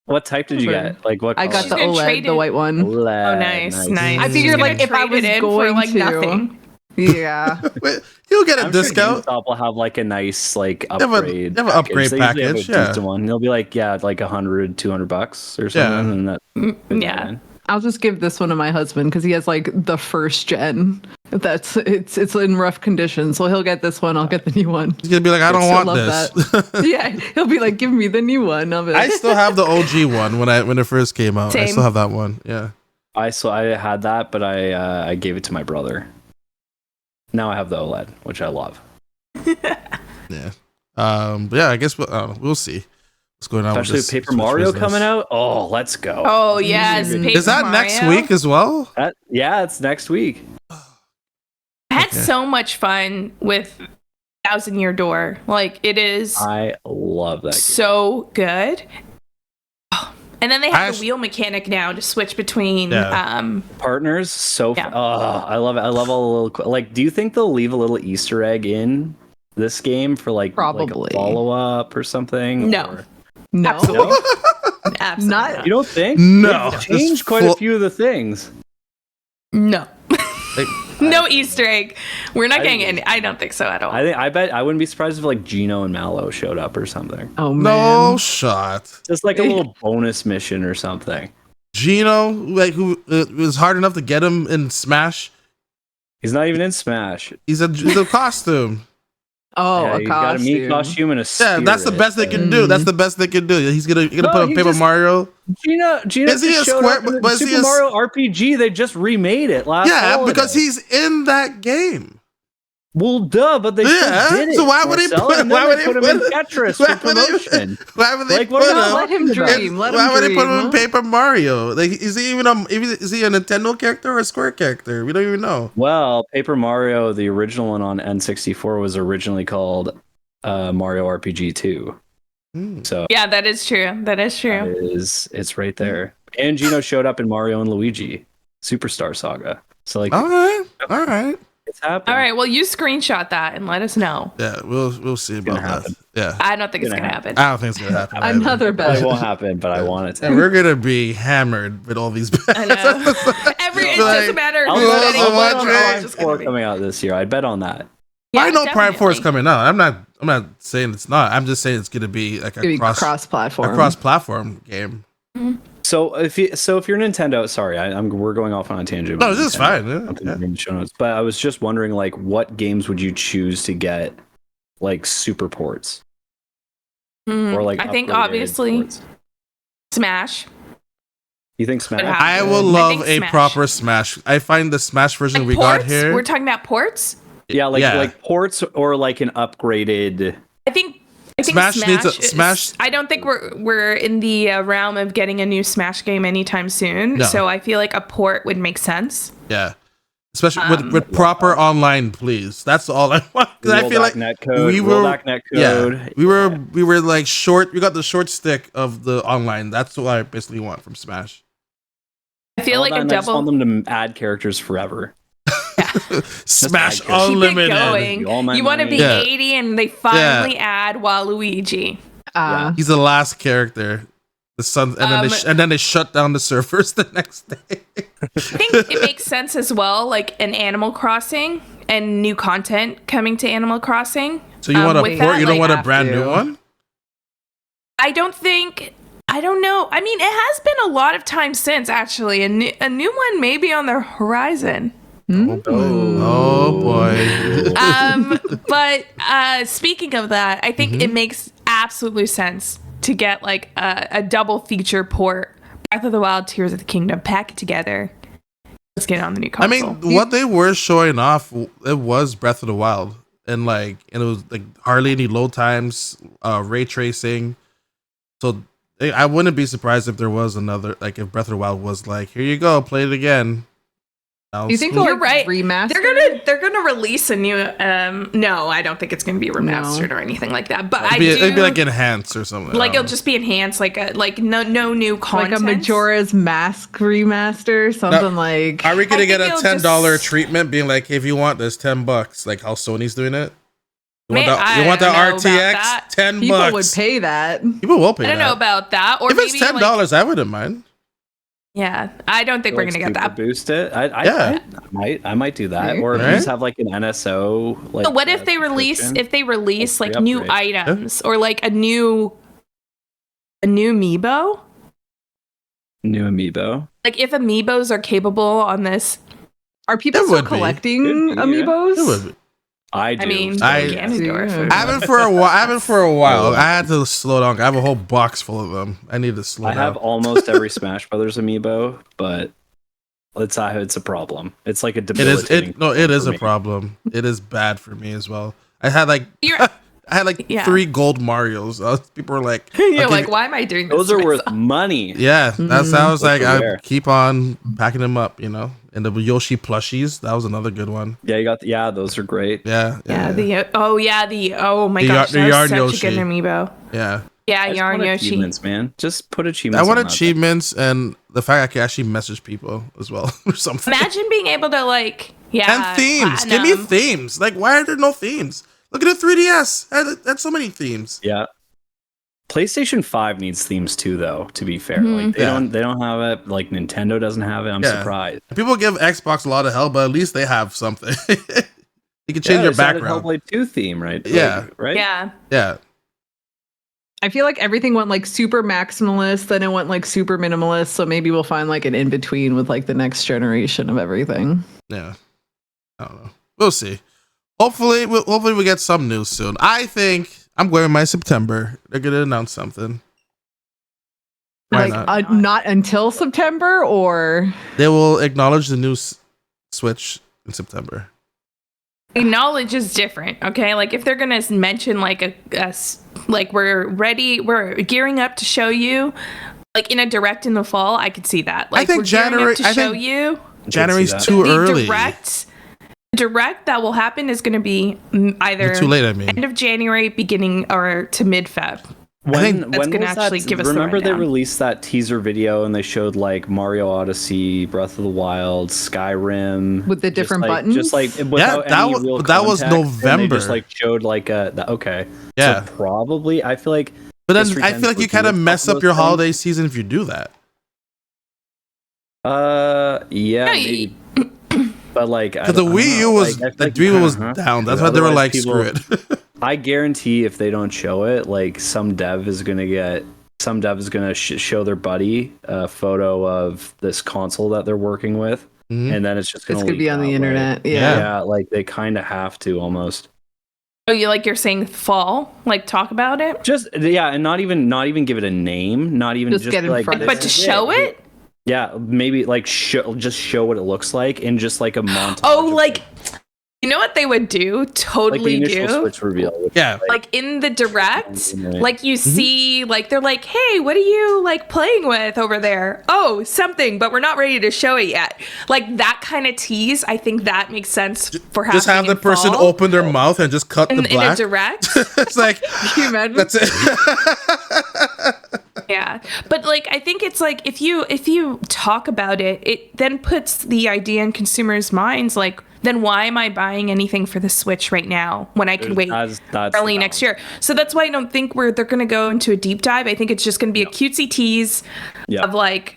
What type did you get? Like what? I got She's the gonna OLED, trade the it. white one. OLED. Oh, nice. I figured, She's like, gonna if I trade was it in going for, like, to- nothing. Yeah, Wait, you'll get a I'm sure discount. GameStop will have like a nice like have a- upgrade. they have an upgrade They usually have a package, yeah. decent one. They'll be like like $100-$200 or something, Yeah. and that. Yeah. I'll just give this one to my husband because he has like the first gen. It's in rough condition, so he'll get this one. I'll get the new one. He's gonna be like, I don't still want love this. Yeah, he'll be like, "Give me the new one." I'll be I like, still have the OG one when it first came out. I Same. still have that one. Yeah. I had that, but I gave it to my brother. Now I have the OLED, which I love. Yeah. But yeah, I guess we'll see what's going on. Especially with with this Paper Switch Mario business. coming out. Oh, let's go. Oh yes. Mm. Paper Is that next Mario. week as well? Yeah, it's next week. I had Okay. so much fun with Thousand Year Door. Like it is I love that game. so good. Oh, and then they have I the wheel mechanic now to switch between. Yeah. Partners, so Yeah. I love it. I love all the little like. Do you think they'll leave a little Easter egg in this game for like Probably. a follow up or something? No. Or- no, Absolutely. No? Absolutely Not- You don't think? No. They've changed It's quite full- a few of the things. no. Like, No Easter egg. We're not I getting think- any. I don't think so at all. I bet I wouldn't be surprised if like Gino and Mallow showed up or something. Oh man, no shot. Just like a little bonus mission or something. Gino, like who it was hard enough to get him in Smash. He's not even in Smash. He's a costume. Oh, Yeah, a he's got a meat costume. costume and a Yeah, that's the spirit. best they can do. That's the best they can do. He's gonna No, put he Paper just- Mario. Gino Is he just a showed Square- up in the was he Super a- Mario RPG. They just remade it last. Yeah, holiday. because he's in that game. Well, duh, but they Yeah, still did it. so why would he Marcel, put- and then why would they he put him put in it- Tetris why for would they- promotion? Why would they Like, put what are him? you Let him talking dream. about? Let him Why would they put him dream. in Paper Mario? Like, is he even is he a Nintendo character or a Square character? We don't even know. Well, Paper Mario, the original one on N64, was originally called Mario RPG 2. So yeah, that is true. That is true. it's right there. And Gino showed up in Mario and Luigi Superstar Saga. So like, All right. it's happening. All right. Well, you screenshot that and let us know. Yeah, we'll see about gonna that. happen. Yeah, I don't think it's Gonna gonna happen. I don't think it's gonna happen. either. Another It bet. won't happen, but I want it to. And we're gonna be hammered with all these bets. I know. It doesn't matter. I'll who's bet betting, on what one it's track. just Prime gonna 4 be. coming out this year. I bet on that. Yeah, I know Prime 4 is definitely. coming out. I'm not saying it's not. I'm just saying it's gonna be like a cross-platform. cross-platform game. So if you're Nintendo, sorry, we're going off on a tangent. No, about this is Nintendo. fine. Yeah, Something yeah. in the show notes. But I was just wondering, like, what games would you choose to get, like, super ports or like? I think upgraded obviously ports? Smash. You think Smash? Yeah. I will I love think a Smash. proper Smash. I find the Smash version Like we ports? got here. We're talking about ports. Yeah, like ports or like an upgraded. I think Smash needs a Smash. I don't think we're in the realm of getting a new Smash game anytime soon. No. So I feel like a port would make sense. Yeah. Especially with proper online, please. That's all I want. Because I feel like netcode, we were like short. We got the short stick of the online. That's what I basically want from Smash. I feel like a I just double. want them to add characters forever. Smash Keep it Unlimited. going. You want to be 80 and they finally add Waluigi. He's the last character. The sun, and then they shut down the servers the next day. I think it makes sense as well, like an Animal Crossing and new content coming to Animal Crossing. So you want a port? You don't want a brand new one? I don't know. I mean, it has been a lot of time since, actually. A new one may be on the horizon. Oh boy. But speaking of that, I think it makes absolute sense to get like a double feature port, Breath of the Wild, Tears of the Kingdom, pack it together. Let's get it on the new console. I mean, what they were showing off, it was Breath of the Wild, and it was like hardly any load times, ray tracing. So I wouldn't be surprised if there was another, like if Breath of the Wild was like, here you go, play it again. You think they'll right. remaster? They're gonna release a new. No, I I don't think it's gonna be remastered or anything like that. But it'd be like enhanced or something. Like it'll just be enhanced, like no new content. Like a Majora's Mask remaster, something like. Are we gonna get a $10 treatment, being like, hey, if you want this, $10, like how Sony's doing it? You want the RTX? $10. People would pay that. People will pay that. I don't know about that. Or if it's $10, I wouldn't mind. Yeah, I don't think we're gonna get that. Boost it. I might do that, or just have like an NSO. Like, so what if they release like new items or like a new amiibo? New amiibo. Like if amiibos are capable on this, are people still collecting amiibos? It would be. I do. I mean, I haven't for a while. I had to slow down. I have a whole box full of them. I need to slow down. I have almost every Smash Brothers amiibo, but it's a problem. It's like a debilitating. It is a problem. It is bad for me as well. I had like 3 gold Marios. People were like, "You're like, why am I doing this?" Those are worth money. Yeah, that's how I was like, I keep on packing them up, And the Yoshi plushies, that was another good one. Yeah, you got those are great. Yeah. Oh my gosh, that was such Yoshi. a good amiibo. Yeah. Yeah, Yarn Yoshi. Achievements, man. Just put achievements. I want achievements and the fact I can actually message people as well or something. Imagine being able to and themes. Give me themes. Like, why are there no themes? Look at the 3DS. That's so many themes. Yeah. PlayStation 5 needs themes too, though, to be fair. Like they don't have it. Like Nintendo doesn't have it. I'm surprised. People give Xbox a lot of hell, but at least they have something. You can change your background. Hellblade 2 theme, right? Yeah. Right? Yeah. I feel like everything went like super maximalist, then it went like super minimalist. So maybe we'll find like an in between with like the next generation of everything. Yeah. I don't know. We'll see. Hopefully we get some news soon. I think I'm going with my September. They're gonna announce something. Why not? Not until September, or they will acknowledge the new Switch in September. Acknowledge is different, okay? Like if they're gonna mention like like we're ready, we're gearing up to show you, like in a direct in the fall, I could see that. Like I think January to show you. January's too early. Direct that will happen is going to be either too late. I mean, end of January, beginning or to mid Feb. When that's going to actually give us. Remember they released that teaser video and they showed like Mario Odyssey, Breath of the Wild, Skyrim with the different buttons. Just like without any real context, that was November. They just like showed like okay. Yeah, so probably I feel like. But then I feel like you kind of mess up your holiday season if you do that. Yeah. Maybe. But like, because the Wii U was the Wii U was down. That's why they were like, screw it. I guarantee if they don't show it, like some dev is gonna show their buddy a photo of this console that they're working with, and then it's just gonna be on the internet. Yeah, like they kind of have to almost. Oh, you're saying fall? Like talk about it? Just and not even give it a name. Not even just get in like, front of but to show it. Yeah, maybe like just show what it looks like in just like a montage. Oh, like You know what they would do? Totally like the initial do. Switch reveal. Which Yeah. Like in the direct, Right. like you see, like they're like, "Hey, what are you like playing with over there?" Oh, something, but we're not ready to show it yet. Like that kind of tease. I think that makes sense for Just have the in person fall. open their mouth and just cut the in a black. direct. It's like Can you imagine? that's it. Yeah, but like I think it's like if you talk about it, it then puts the idea in consumers' minds. Like, then why am I buying anything for the Switch right now when I can wait That's early the next year? So that's why I don't think they're going to go into a deep dive. I think it's just going to be a cutesy tease of like,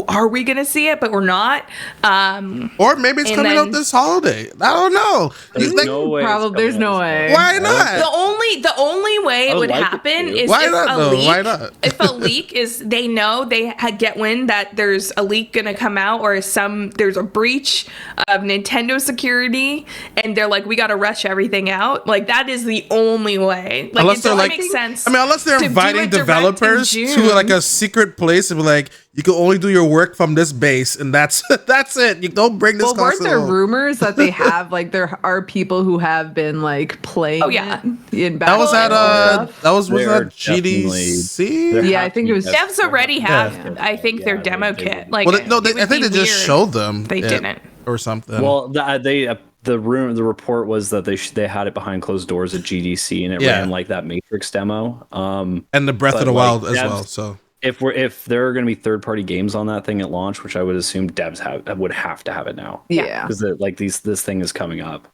are we going to see it? But we're not. Or maybe it's And coming then- out this holiday. I don't know. There's no way. Probably, there's no way. Why not? The only way I it would would like it happen to. is Why if not, a though? leak. Why not? If a leak is they know they get wind that there's a leak gonna come out or there's a breach of Nintendo security and they're like, we gotta rush everything out. Like that is the only way. Like Unless it they're doesn't like, make sense. I mean, unless they're to do inviting a direct in developers to June. like a secret place and be like, you can only do your work from this base, and that's it. You don't bring this. Well, weren't console there home. rumors that they have like there are people who have been like playing? Oh, yeah. it in That was at stuff? that was They're that definitely- GDC. Yeah, I think it was- Devs already have, Yeah. I think, their Yeah, demo they kit. did. Like, Well, it I would think be they just weird. showed them. They didn't. or something. Well, the report was that they had it behind closed doors at GDC and it Yeah. ran like that Matrix demo. And the Breath of but, the like, Wild as devs- well. So If there are going to be third-party games on that thing at launch, which I would assume devs would have to have it now, Yeah. because like this thing is coming up.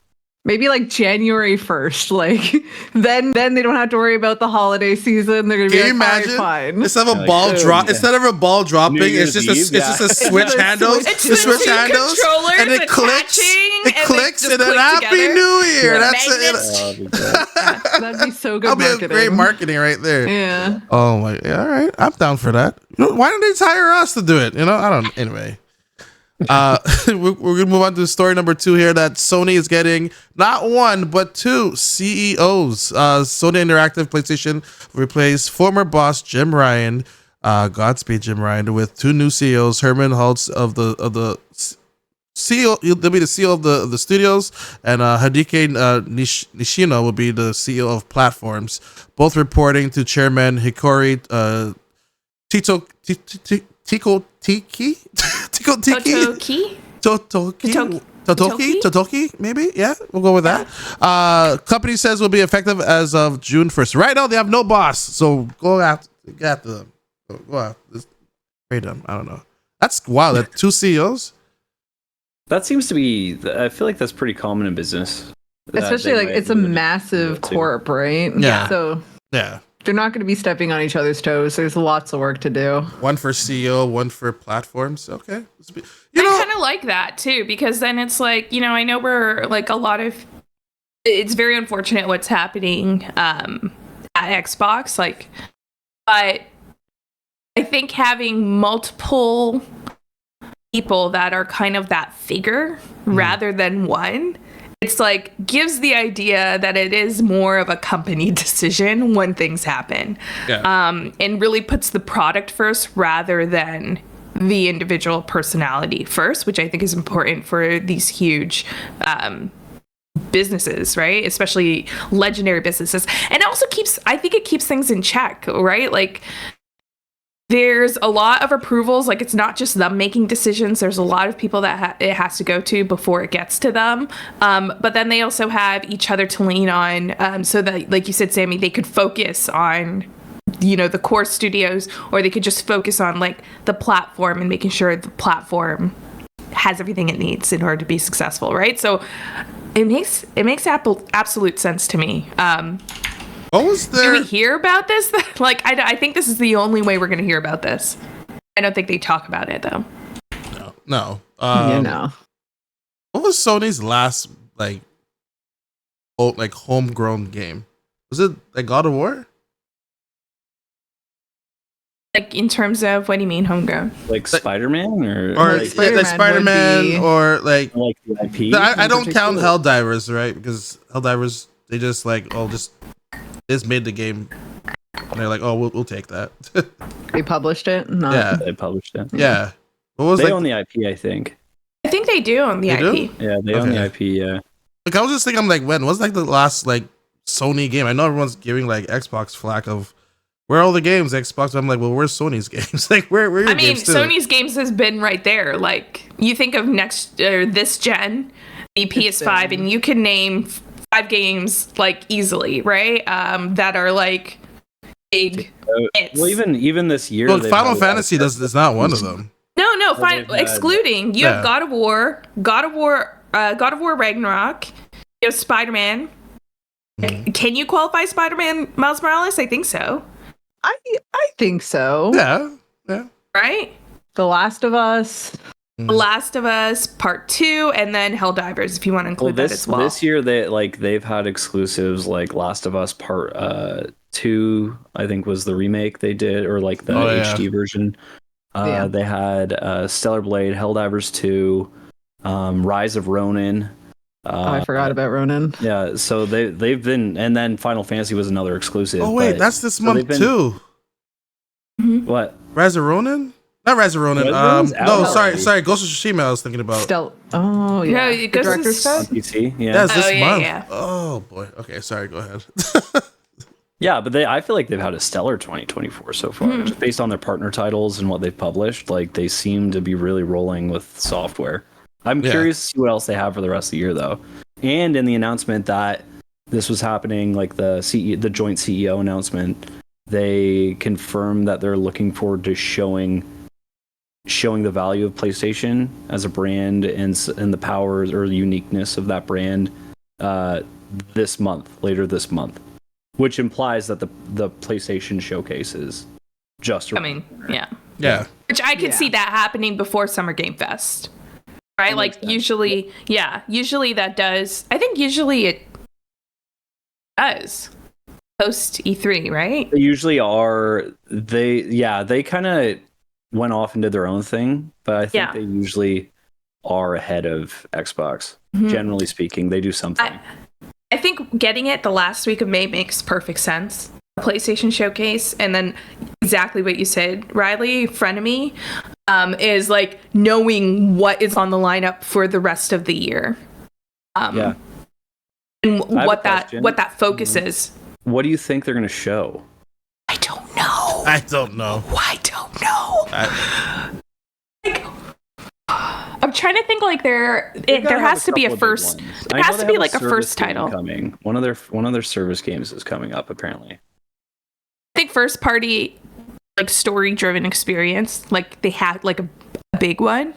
Maybe like January 1st. Like then they don't have to worry about the holiday season. They're gonna be can you like, "All right, imagine fine." instead of a Like, ball oh, drop yeah. instead of a ball dropping, New it's Year's just Eve, it's just a yeah. switch It's the handles. Switch. It's The the switch two handles, controllers and it clicks. attaching, It and they clicks, just and then click Happy together. New Year. Yeah. That's Magnets. it. Oh, that'd be great. That'd be so good That'll be a marketing. great marketing right there. Yeah. Oh my! Yeah, all right, I'm down for that. Why don't they hire us to do it? I don't. Anyway, we're gonna move on to story number 2 here. That Sony is getting not one but 2 CEOs. Sony Interactive PlayStation replaced former boss Jim Ryan. Godspeed, Jim Ryan, with 2 new CEOs. Herman Hulse of the CEO, they'll be the CEO of the studios, and Hideki Nishino will be the CEO of platforms. Both reporting to Chairman Hikori Totoki, maybe. Yeah, we'll go with that. Company says will be effective as of June 1st. Right now, they have no boss, so go after them. Go after trade them. I don't know. That's wow. That 2 CEOs. That seems to be. I feel like that's pretty common in business. Especially like it's a massive corp, right? Yeah. So Yeah. they're not going to be stepping on each other's toes. There's lots of work to do. One for CEO, one for platforms. Okay. I kind of like that too, because then it's like, I know we're like it's very unfortunate what's happening at Xbox, like, but I think having multiple people that are kind of that figure rather than one, it's like gives the idea that it is more of a company decision when things happen. Yeah. And really puts the product first rather than the individual personality first, which I think is important for these huge businesses, right? Especially legendary businesses. And also I think it keeps things in check, right? Like there's a lot of approvals. Like it's not just them making decisions. There's a lot of people that it has to go to before it gets to them. But then they also have each other to lean on, so that, like you said, Sammy, they could focus on, the core studios, or they could just focus on like the platform and making sure the platform has everything it needs in order to be successful, right? So it makes absolute sense to me. What was Do there? we hear about this? Like, I think this is the only way we're going to hear about this. I don't think they talk about it, though. No. What was Sony's last homegrown game? Was it like God of War? Like, in terms of, what do you mean, homegrown? Like Spider-Man Or like, like Spider-Man Spider-Man, would be- or like the IP. I don't count particular. Helldivers, right? Because Helldivers, they just just made the game, and they're like, oh, we'll take that. They published it. No. Yeah. They published it. Yeah. What was They like? own the IP, I think. I think they do own the They do? IP. Yeah, they own the Okay. IP. Yeah. Like I was just thinking, I'm like, when was like the last like Sony game? I know everyone's giving like Xbox flack of where are all the games Xbox. I'm like, well, where's Sony's games? Like where are your games too? Sony's games has been right there. Like you think of next or this gen, the PS5, and you can name 5 games like easily, right? That are like big hits. Well, even this year, Well, Final Fantasy is not one of them. No, fine. Excluding you have God of War Ragnarok. You have Spider-Man. Can you qualify Spider-Man Miles Morales? I think so. I think so. Yeah. Right? The Last of Us. The Last of Us Part 2, and then Helldivers, if you want to include that as well. This year, they've had exclusives like Last of Us Part 2, I think was the remake they did, or like the HD version. They had Stellar Blade, Helldivers 2, Rise of Ronin. I forgot about Ronin. Yeah, so they've been, and then Final Fantasy was another exclusive. Oh wait, that's this month too. What? Rise of Ronin? Not Rise of Ronin. No, sorry. Ghost of Tsushima. I was thinking about. Oh yeah. No, Ghost of stuff. PC. Yeah. That's this month. Yeah. Oh boy. Okay, sorry. Go ahead. Yeah, but I feel like they've had a stellar 2024 so far, just based on their partner titles and what they've published. Like they seem to be really rolling with software. I'm curious to see what else they have for the rest of the year, though. And in the announcement that this was happening, like the joint CEO announcement, they confirmed that they're looking forward to showing the value of PlayStation as a brand and the powers or the uniqueness of that brand later this month, which implies that the PlayStation showcase is just coming. Yeah. Which I could see that happening before Summer Game Fest. Right? Like usually that does. I think usually it does post E3, right? They usually are. They kind of went off and did their own thing, but I think they usually are ahead of Xbox. Generally speaking, they do something. I think getting it the last week of May makes perfect sense. The PlayStation Showcase, and then exactly what you said, Riley, frenemy, is like knowing what is on the lineup for the rest of the year. And what that focus is. What do you think they're going to show? I don't know. I'm trying to think. Like there has to be a first. There has to be like a first title coming. One of their service games is coming up apparently. I think first party, like story driven experience. Like they had like a big one.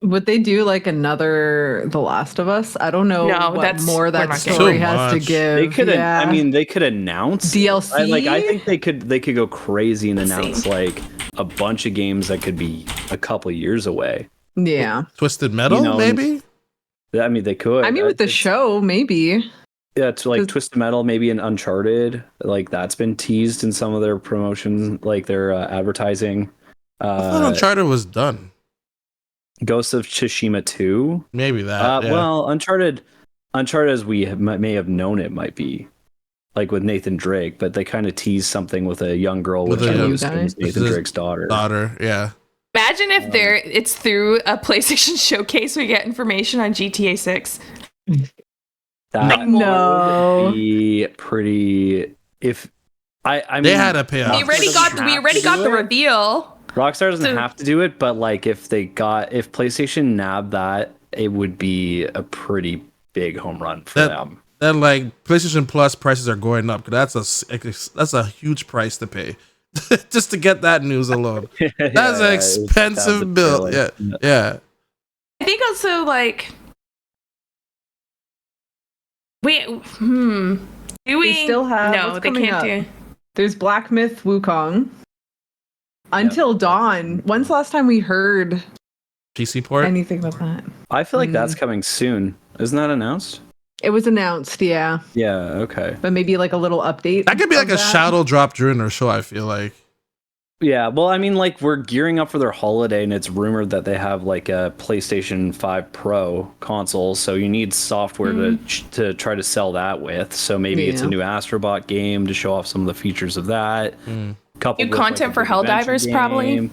Would they do like another The Last of Us? I don't know what more that story has to give. They could. I mean, they could announce DLC. I think they could go crazy and announce like a bunch of games that could be a couple years away. Yeah. Twisted Metal, maybe? I mean, they could. I mean, with the show, maybe. Yeah, to like Twisted Metal, maybe an Uncharted. Like, that's been teased in some of their promotions, like their advertising. I thought Uncharted was done. Ghost of Tsushima 2? Maybe that. Well, Uncharted as we may have known it might be. Like with Nathan Drake, but they kind of teased something with a young girl with Nathan Drake's daughter. Yeah. Imagine if it's through a PlayStation Showcase we get information on GTA 6. That would be pretty. If I mean, they had a payoff. We already got the reveal. Rockstar doesn't have to do it, but like if PlayStation nabbed that, it would be a pretty big home run for them. Then like PlayStation Plus prices are going up because that's a huge price to pay. Just to get that news alone. That's an expensive bill. Yeah. I think also like do we still have no, they can't do. There's Black Myth Wukong. Until Dawn. When's the last time we heard PC port? Anything about that? I feel like that's coming soon. Isn't that announced? It was announced, yeah. Yeah, okay. But maybe like a little update. That could be like a shadow drop during their show, I feel like. Yeah, well, I mean, like, we're gearing up for their holiday, and it's rumored that they have, like, a PlayStation 5 Pro console, so you need software to try to sell that with. So maybe it's a new Astrobot game to show off some of the features of that. New content for Helldivers, probably.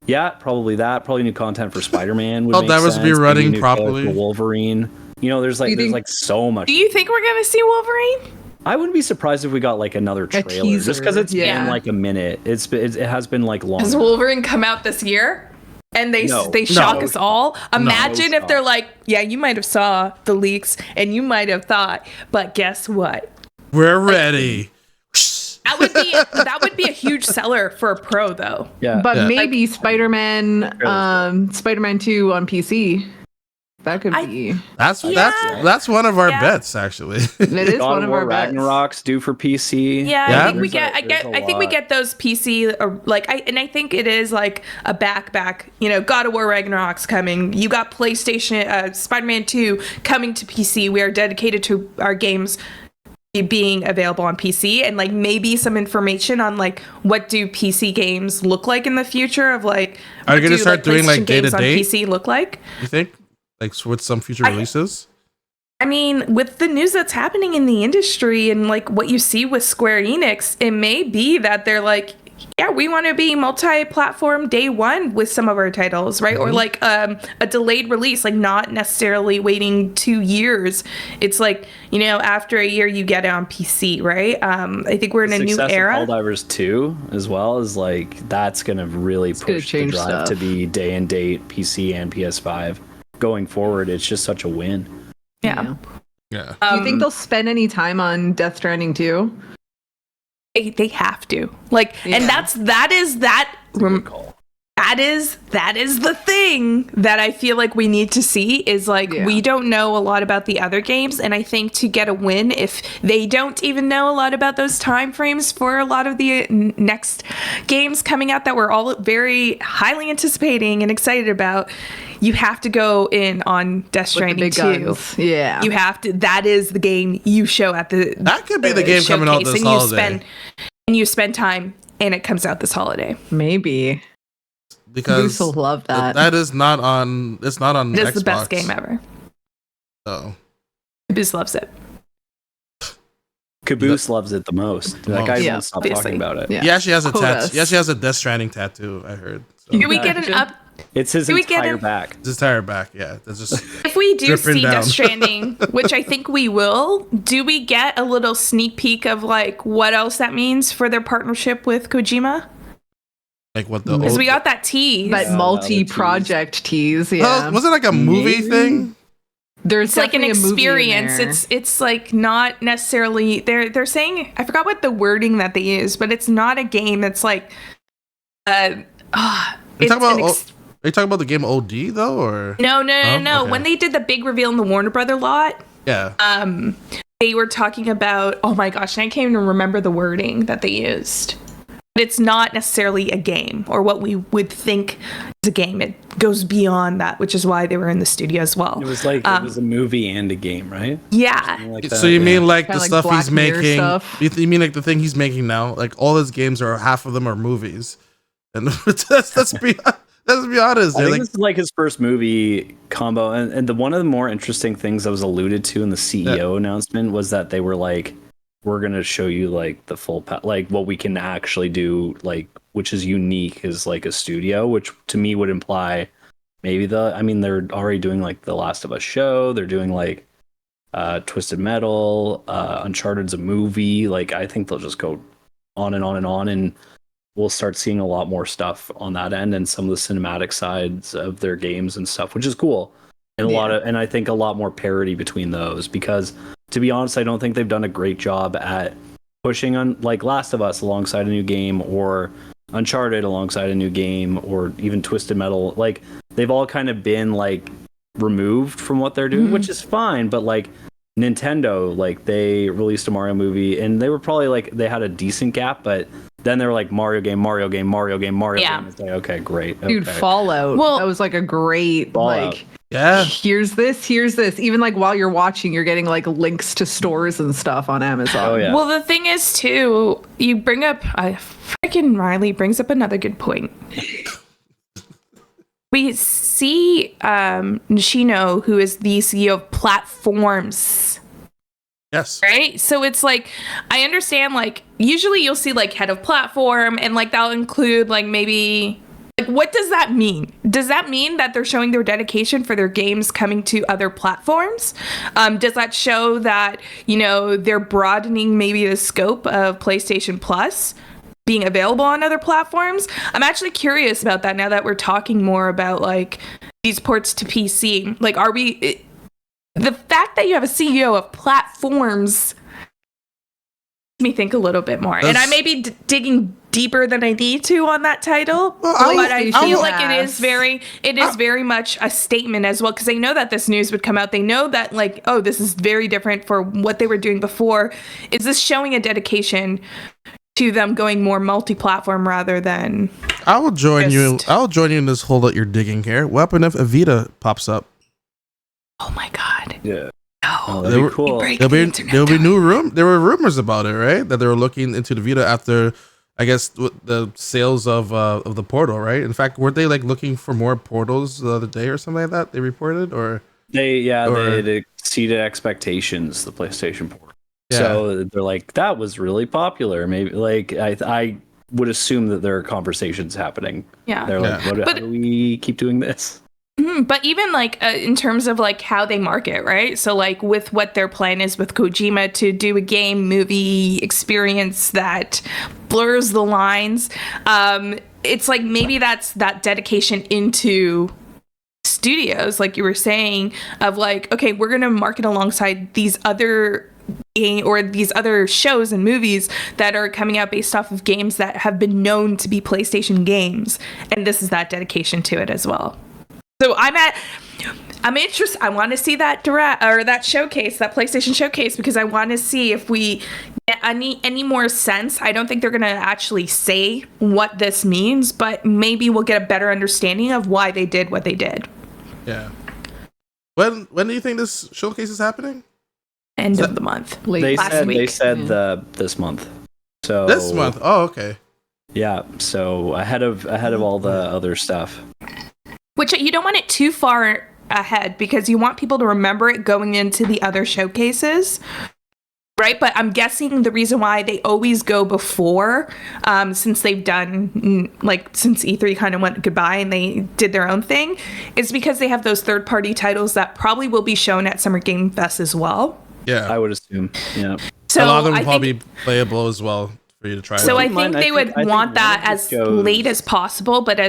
Yeah, probably that. Probably new content for Spider-Man. Helldivers would be running properly. Wolverine. You know, there's like so much. Do you think we're gonna see Wolverine? I wouldn't be surprised if we got like another trailer, teaser, just because it's yeah. been like a minute. It has been like long. Does Wolverine come out this year? And they shock us all. Imagine if they're like, yeah, you might have saw the leaks and you might have thought, but guess what? We're ready. That would be a huge seller for a pro though. Yeah, But Yeah. maybe Spider-Man 2 on PC. That could be. That's one of our bets, actually. It is God one of our bets. Ragnarok's due for PC. Yeah, Yeah. I think we get. I think we get those PC. I think it is like a back. You know, God of War Ragnarok's coming. You got PlayStation, Spider-Man 2 coming to PC. We are dedicated to our games being available on PC, and like maybe some information on like what do PC games look like in the future of like. Are you gonna start doing like PlayStation day to games on day? PC look like? You think, like with some future releases? I mean, with the news that's happening in the industry and like what you see with Square Enix, it may be that they're like, yeah, we want to be multi-platform day one with some of our titles, right? Or like a delayed release, like not necessarily waiting 2 years. It's like, you know, after a year you get it on PC, right? I think we're in a new era. Helldivers 2 as well is like that's gonna really push the drive stuff to be day and date PC and PS5 going forward. It's just such a win. Yeah. Yeah. Do you think they'll spend any time on Death Stranding 2? They have to. Like, and that is the thing that I feel like we need to see is like we don't know a lot about the other games, and I think to get a win, if they don't even know a lot about those time frames for a lot of the next games coming out that we're all very highly anticipating and excited about, you have to go in on Death Stranding 2. Yeah. You have to. That is the game you show at the. That could be the game coming out this holiday. And you spend time, and it comes out this holiday. Maybe. Because will love that. That is not on. It's not on. It is Xbox. the best game ever. Oh. Caboose loves it. Caboose loves it the most. That guy won't stop talking about it. Yeah. He actually has a tattoo. Quotas. He actually has a Death Stranding tattoo. I heard. So. Do we get an up? It's his entire back. His entire back. Yeah. That's just. If we do dripping see down. Death Stranding, which I think we will, do we get a little sneak peek of like what else that means for their partnership with Kojima? Like what the? Because we got that tease. That multi-project tease. Oh, Yeah. was it like a movie thing? There's It's like an definitely a movie in experience. there. It's like not necessarily they're saying, I forgot what the wording that they use, but it's not a game. It's like Are you talking about the game OD though, or No. Okay. When they did the big reveal in the Warner Brother lot, yeah? they were talking about, oh my gosh, and I can't even remember the wording that they used. But it's not necessarily a game or what we would think is a game. It goes beyond that, which is why they were in the studio as well. It was like it was a movie and a game, right? Yeah. Like So you mean like Kinda the like stuff Black he's Mirror making? stuff. You mean like the thing he's making now? Like all his games are half of them are movies, and let's be honest. I think Like, this is like his first movie combo, and one of the more interesting things that was alluded to in the CEO announcement was that they were like, "We're gonna show you like the full like what we can actually do, like which is unique as like a studio," which to me would imply maybe they're already doing like the Last of Us show, they're doing like Twisted Metal, Uncharted's a movie. Like I think they'll just go on and on and on, and we'll start seeing a lot more stuff on that end and some of the cinematic sides of their games and stuff, which is cool. And and I think a lot more parity between those, because to be honest, I don't think they've done a great job at pushing on like Last of Us alongside a new game, or Uncharted alongside a new game, or even Twisted Metal. Like they've all kind of been like removed from what they're doing, which is fine. But like Nintendo, like they released a Mario movie and they were probably like, they had a decent gap, but then they were like Mario game. It's like, okay, great. Dude, okay. Fallout. Well- that was like a great Fallout. like. yeah, Here's this. Even like while you're watching, you're getting like links to stores and stuff on Amazon. Oh yeah. Well, the thing is, too, you bring up, freaking Riley brings up another good point. We see Nishino, who is the CEO of platforms, yes. right? So it's like, I understand, like, usually you'll see, like, head of platform, and, like, that'll include, like, maybe Like, what does that mean? Does that mean that they're showing their dedication for their games coming to other platforms? Does that show that, they're broadening maybe the scope of PlayStation Plus being available on other platforms? I'm actually curious about that now that we're talking more about, like, these ports to PC. Like, the fact that you have a CEO of platforms makes me think a little bit more. And I may be digging deeper than I need to on that title, but I feel like it is very much a statement as well, because they know that this news would come out. They know that, like, oh, this is very different for what they were doing before. Is this showing a dedication to them going more multi-platform rather than? I will join you. I'll join you in this hole that you're digging here. What if Evita pops up? Oh my god! Yeah. Oh, that'd be cool. There'll be new room. There were rumors about it, right? That they were looking into the Vita after, I guess, the sales of the Portal, right? In fact, weren't they like looking for more Portals the other day or something like that? They reported, or they exceeded expectations. The PlayStation Portal. Yeah. So they're like, that was really popular. Maybe like I would assume that there are conversations happening. Yeah. They're like, how do we keep doing this? But even like in terms of like how they market, right? So like with what their plan is with Kojima to do a game movie experience that blurs the lines, it's like maybe that's that dedication into studios, like you were saying, of like, okay, we're gonna market alongside these other these other shows and movies that are coming out based off of games that have been known to be PlayStation games, and this is that dedication to it as well. So I'm interested. I want to see that that showcase, that PlayStation showcase, because I want to see if we get any more sense. I don't think they're going to actually say what this means, but maybe we'll get a better understanding of why they did what they did. Yeah. When do you think this showcase is happening? End of the month. Last week. They said this month. So this month. Oh, okay. Yeah. So ahead of all the other stuff. Which you don't want it too far ahead, because you want people to remember it going into the other showcases, right? But I'm guessing the reason why they always go before, since they've done, like, since E3 kind of went goodbye and they did their own thing, is because they have those third-party titles that probably will be shown at Summer Game Fest as well. Yeah, I would assume. Yeah, so a lot of them will probably be playable as well for you to try. So I think they would want that as late as possible, but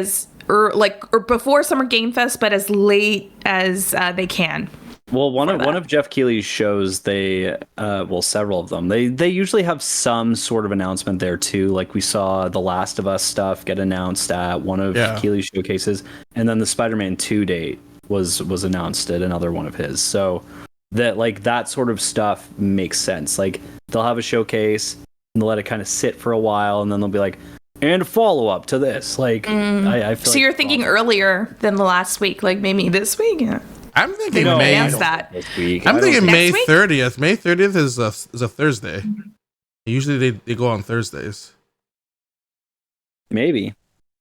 or before Summer Game Fest, but as late as they can. Well, one of Jeff Keighley's shows, several of them, they usually have some sort of announcement there too. Like we saw the Last of Us stuff get announced at one of Keighley's showcases, and then the Spider-Man 2 date was announced at another one of his. So that sort of stuff makes sense. Like they'll have a showcase and they'll let it kind of sit for a while, and then they'll be like, and a follow-up to this. Like, I feel so you're thinking earlier than the last week, like maybe this week? Yeah. I'm thinking May. This week. I'm thinking May 30th. May 30th is a Thursday. Usually they go on Thursdays. Maybe.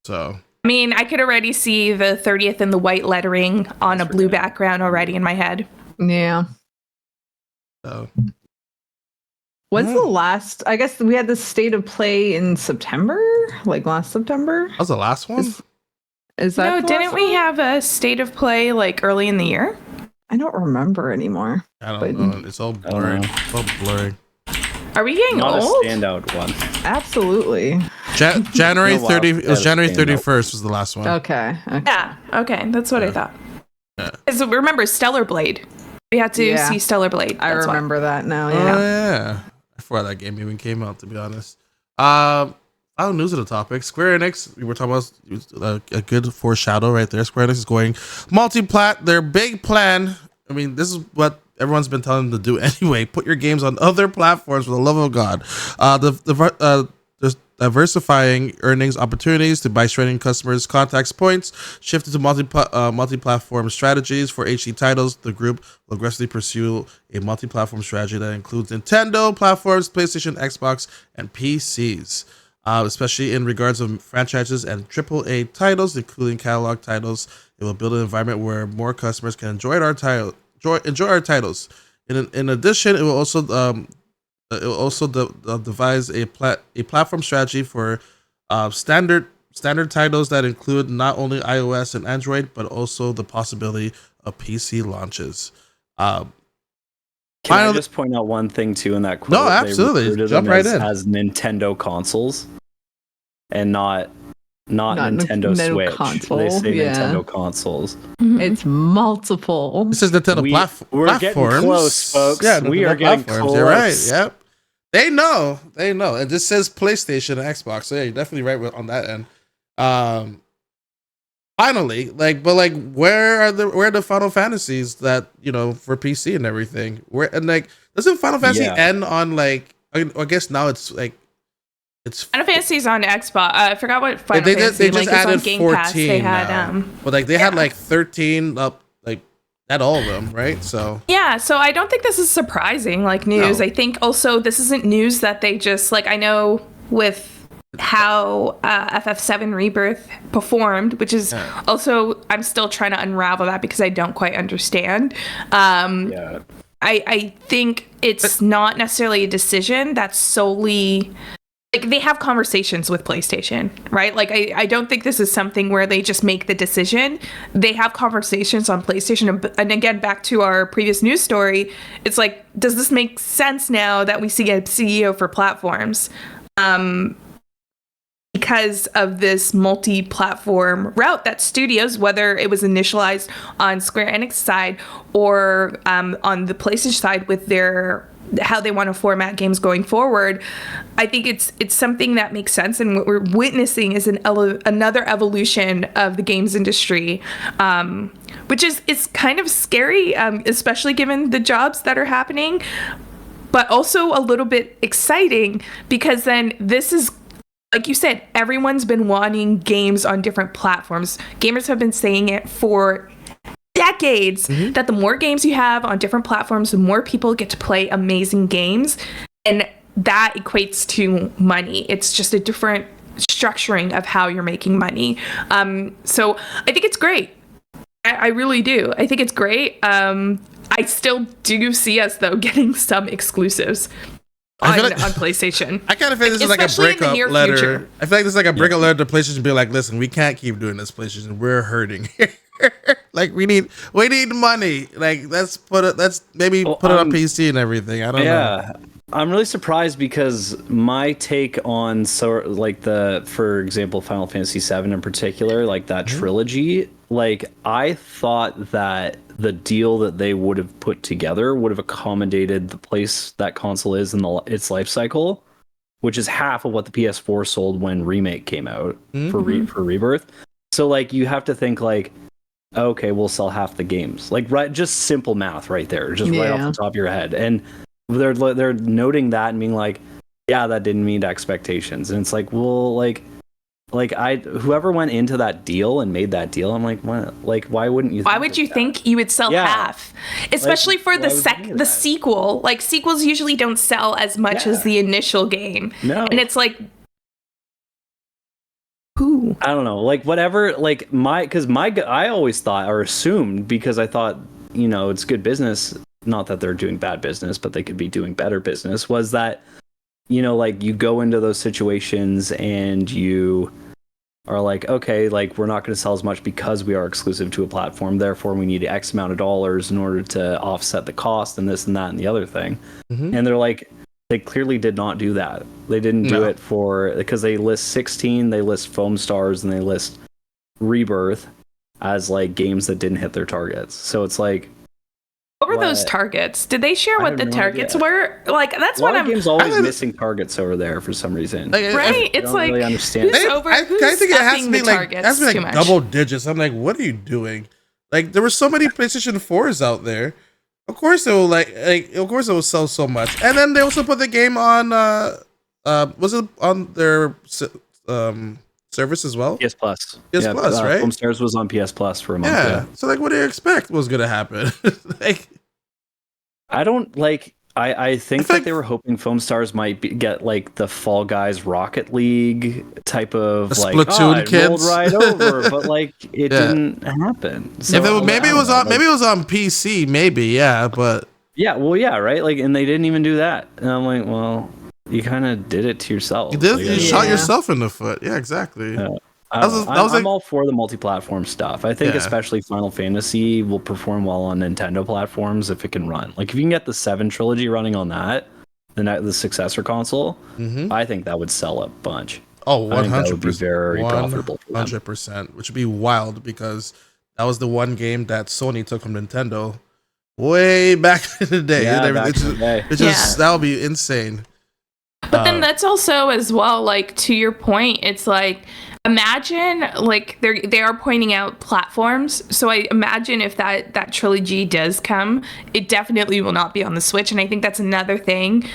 So. I mean, I could already see the 30th in the white lettering on a blue background already in my head. Yeah. So. When's the last? I guess we had the state of play in September, like last September. That was the last one. Is that? No, didn't we have a state of play like early in the year? I don't remember anymore. I don't know. It's all blurry. It's all blurry. Are we getting Not old? a standout one. Absolutely. January 30. It was January 31st was the last one. Okay. Yeah. Okay, that's what I thought. Because remember Stellar Blade. We had to see Stellar Blade. I remember that now. Yeah. Oh, yeah. I forgot that game even came out, to be honest. Final news of the topic. Square Enix, we were talking about a good foreshadow right there. Square Enix is going multi-plat. Their big plan, I mean, this is what everyone's been telling them to do anyway. Put your games on other platforms for the love of God. There's diversifying earnings opportunities by strengthening customers' contacts points, shifted to multi-platform strategies for HD titles. The group will aggressively pursue a multi-platform strategy that includes Nintendo platforms, PlayStation, Xbox, and PCs, especially in regards of franchises and AAA titles, including catalog titles. It will build an environment where more customers can enjoy our titles. In addition, it will also devise a platform strategy for standard standard titles that include not only iOS and Android, but also the possibility of PC launches. Can I just point out one thing too in that quote? No, absolutely. Jump right in. As Nintendo consoles and not Nintendo Switch. Console. They say Nintendo consoles. It's multiple. This is Nintendo platforms. We're getting close, folks. Yeah, we are getting close. You're right. Yep. They know. And this says PlayStation and Xbox. So yeah, you're definitely right on that end. Finally, where are the Final Fantasies that, for PC and everything? Doesn't Final Fantasy end on I guess now it's Final Fantasy's on Xbox. I forgot what Final They Fantasy. just added on Game 14 Pass. They had now. But they had 13 up, at all of them, right? So yeah, so I don't think this is surprising news. No. I think also this isn't news that they just I know with how FF7 Rebirth performed, which is also, I'm still trying to unravel that because I don't quite understand. I think it's not necessarily a decision that's solely they have conversations with PlayStation, right? I don't think this is something where they just make the decision. They have conversations on PlayStation. And again, back to our previous news story, it's does this make sense now that we see a CEO for platforms? Because of this multi-platform route that studios, whether it was initialized on Square Enix side or on the PlayStation side with how they want to format games going forward, I think it's something that makes sense. And what we're witnessing is another evolution of the games industry, which is kind of scary, especially given the jobs that are happening, but also a little bit exciting because then this is, like you said, everyone's been wanting games on different platforms. Gamers have been saying it for decades that the more games you have on different platforms, the more people get to play amazing games. And that equates to money. It's just a different structuring of how you're making money. So I think it's great. I really do. I think it's great. I still do see us, though, getting some exclusives on PlayStation. I kind of feel this is like a breakup letter. Future. I feel like this is like a breakup letter to PlayStation. Be like, listen, we can't keep doing this, PlayStation. We're hurting. We need money. Let's maybe put it on PC and everything. I don't know. I'm really surprised because my take on for example, Final Fantasy VII in particular, that trilogy, I thought that the deal that they would have put together would have accommodated the place that console is in its life cycle, which is half of what the PS4 sold when Remake came out for Rebirth. So you have to think okay, we'll sell half the games. Right, just simple math right there, just right off the top of your head. And they're noting that and being that didn't meet expectations. And it's whoever went into that deal and made that deal, I'm what? Why wouldn't you? Why would you think you would sell half, especially for the sequel? Sequels usually don't sell as much as the initial game. No, and it's I don't know, whatever, I always thought or assumed, because I thought, it's good business, not that they're doing bad business, but they could be doing better business, was that, you go into those situations and you are okay, we're not going to sell as much because we are exclusive to a platform, therefore we need X amount of dollars in order to offset the cost and this and that and the other thing. And they're they clearly did not do that. They didn't do it because they list 16, they list Foam Stars, and they list Rebirth as games that didn't hit their targets. So it's what were those targets? Did they share what the targets were? That's what I'm. Games always missing targets over there for some reason. Right? It's really understand. I think it has to be double digits. I'm what are you doing? There were so many PlayStation 4s out there. Of course it will of course it will sell so much. And then they also put the game on was it on their service as well? PS Plus. PS Plus, right? Foam Stars was on PS Plus for a month. Yeah. So what do you expect was gonna happen? I don't I think that they were hoping Foam Stars might get the Fall Guys Rocket League type of Splatoon kids. Rolled right over, but it didn't happen. So, maybe it was on PC, maybe, but right. And they didn't even do that, and I'm well, you kind of did it to yourself. You shot yourself in the foot. Yeah, exactly. I'm all for the multi-platform stuff. I think Yeah. especially Final Fantasy will perform well on Nintendo platforms if it can run. Like if you can get the 7 trilogy running on that, the successor console, I think that would sell a bunch. Oh, I think that 100%. would be very profitable for them. 100%, which would be wild because that was the one game that Sony took from Nintendo way back in the day. Yeah, back in the day. It's just that would be insane. But then that's also as well, like to your point, it's like imagine like they are pointing out platforms. So I imagine if that trilogy does come, it definitely will not be on the Switch. And I think that's another thing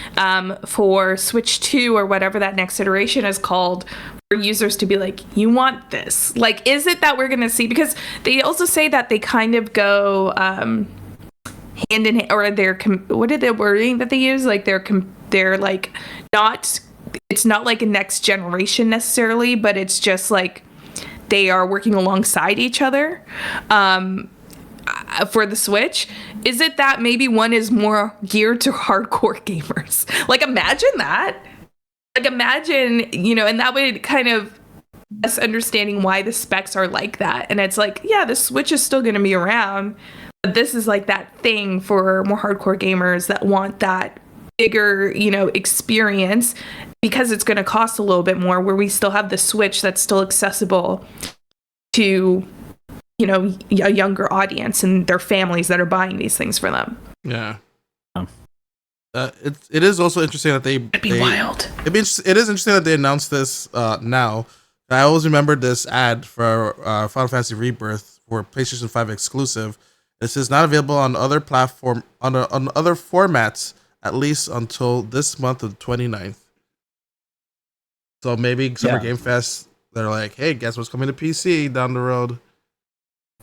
for Switch 2 or whatever that next iteration is called, for users to be like, you want this? Like, is it that we're gonna see? Because they also say that they kind of go hand in hand, or they're what are the wording that they use? Like they're like not, it's not like a next generation necessarily, but it's just like they are working alongside each other for the Switch. Is it that maybe one is more geared to hardcore gamers? Like imagine that. Like imagine, and that would kind of us understanding why the specs are like that. And it's like, yeah, the Switch is still going to be around, but this is like that thing for more hardcore gamers that want that bigger, experience, because it's going to cost a little bit more, where we still have the Switch that's still accessible to, a younger audience and their families that are buying these things for them. Yeah. It is also interesting that It'd be wild. It is interesting that they announced this now. I always remember this ad for Final Fantasy Rebirth for PlayStation 5 exclusive. It says not available on other platform on other formats at least until this month of the 29th. So maybe Summer Game Fest, they're like, hey, guess what's coming to PC down the road?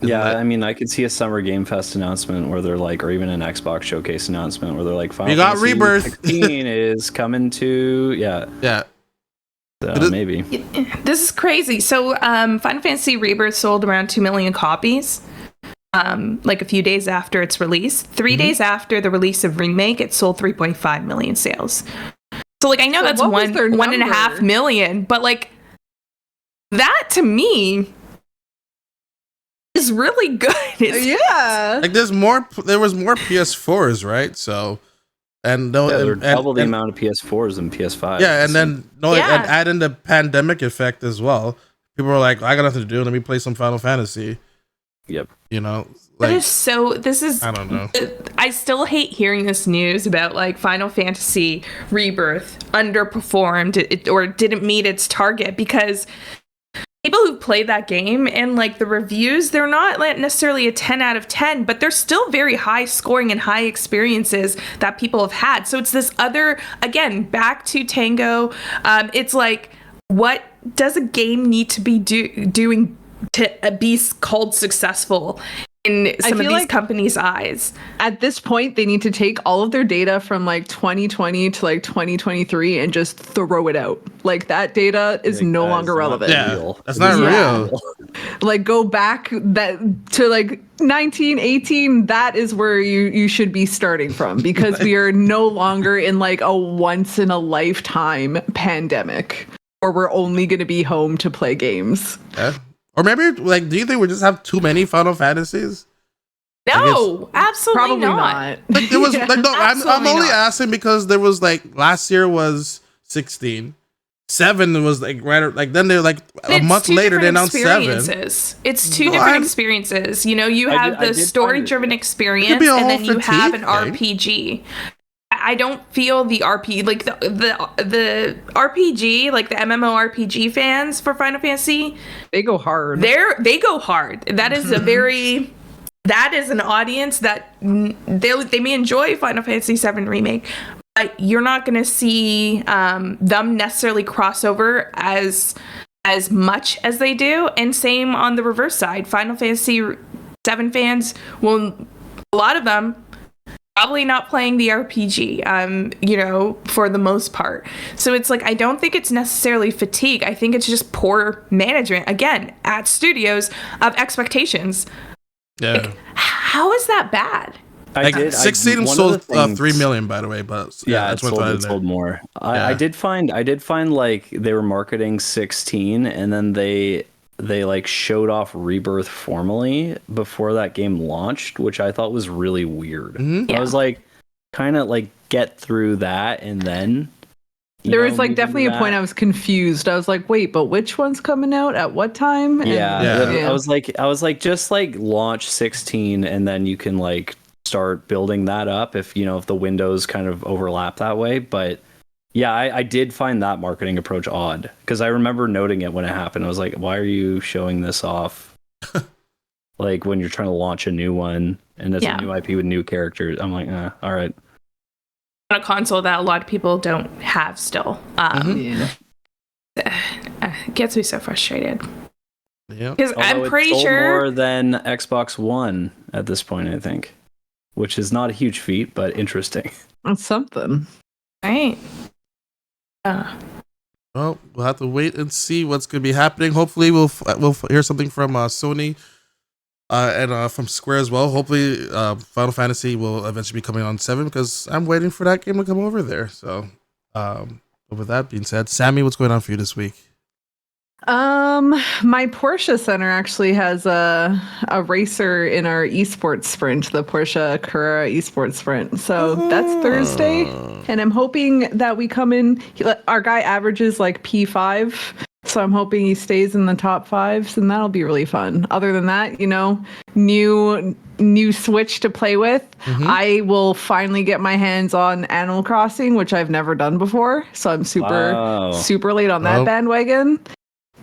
I mean, I could see a Summer Game Fest announcement where they're like, or even an Xbox Showcase announcement where they're like, Final Fantasy Rebirth 16 is coming to, yeah. So maybe. This is crazy. So Final Fantasy Rebirth sold around 2 million copies. Like a few days after its release. 3 days after the release of Remake, it sold 3.5 million sales. So like I know that's 1.5 million, but like that to me is really good. Yeah. Like there was more PS4s, right? So and they're double the amount of PS4s than PS5. Yeah, and then and add in the pandemic effect as well. People were like, I got nothing to do, let me play some Final Fantasy. Yep. Like, this is I don't know. I still hate hearing this news about like Final Fantasy Rebirth underperformed or didn't meet its target, because people who played that game and like the reviews, they're not like necessarily a 10 out of 10, but they're still very high scoring and high experiences that people have had. So it's this other, again, back to Tango. It's like, what does a game need to be doing to be called successful in some of these companies' eyes? At this point, they need to take all of their data from like 2020 to like 2023 and just throw it out. Like that data is no longer relevant. Yeah, that's not real. Like go back to like 1918. That is where you should be starting from, because we are no longer in like a once in a lifetime pandemic where we're only going to be home to play games. Yeah. Or maybe, like, do you think we just have too many Final Fantasies? No, absolutely probably not. Like, there was, like, no, I'm only asking because there was, like, last year was 16. 7 was, like, right, like, then they're, like, a month later, they announced 7. It's two different experiences. You have the story-driven experience, and then you have an RPG. I don't feel the RPG, like the RPG, like the MMORPG fans for Final Fantasy, they go hard. They go hard. That is that is an audience that they may enjoy Final Fantasy VII Remake, but you're not going to see them necessarily cross over as much as they do. And same on the reverse side. Final Fantasy VII fans will, a lot of them, probably not playing the RPG, for the most part. So it's like, I don't think it's necessarily fatigue. I think it's just poor management, again, at studios, of expectations. Yeah. Like, how is that bad? 16 sold 3 million, by the way, but it sold more. I did find like they were marketing 16, and then they they like showed off Rebirth formally before that game launched, which I thought was really weird. I was like, kind of like get through that and then there was like definitely a point I was confused. I was like, wait, but which one's coming out at what time? And, I was like just like launch 16 and then you can like start building that up if if the windows kind of overlap that way. But yeah, I did find that marketing approach odd because I remember noting it when it happened. I was like, why are you showing this off like when you're trying to launch a new one and it's a new IP with new characters? I'm like, all right. On a console that a lot of people don't have still. It gets me so frustrated. Yeah, because I'm pretty sure more than Xbox One at this point, I think, which is not a huge feat, but interesting. That's something, right? Well, we'll have to wait and see what's going to be happening. Hopefully, we'll hear something from Sony and from Square as well. Hopefully, Final Fantasy will eventually be coming on 7 because I'm waiting for that game to come over there. So, with that being said, Sammy, what's going on for you this week? My Porsche Center actually has a racer in our esports sprint, the Porsche Carrera esports sprint. So that's Thursday, and I'm hoping that we come in. Our guy averages like P5, so I'm hoping he stays in the top 5s, and that'll be really fun. Other than that, new Switch to play with. I will finally get my hands on Animal Crossing, which I've never done before. So I'm super late on that bandwagon.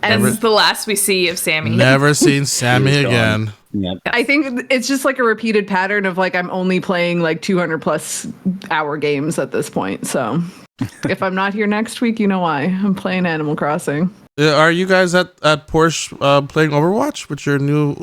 And this is the last we see of Sammy. Never seen Sammy again. Yep. I think it's just like a repeated pattern of like I'm only playing like 200 plus hour games at this point. So if I'm not here next week, you know why. I'm playing Animal Crossing. Are you guys at Porsche playing Overwatch with your new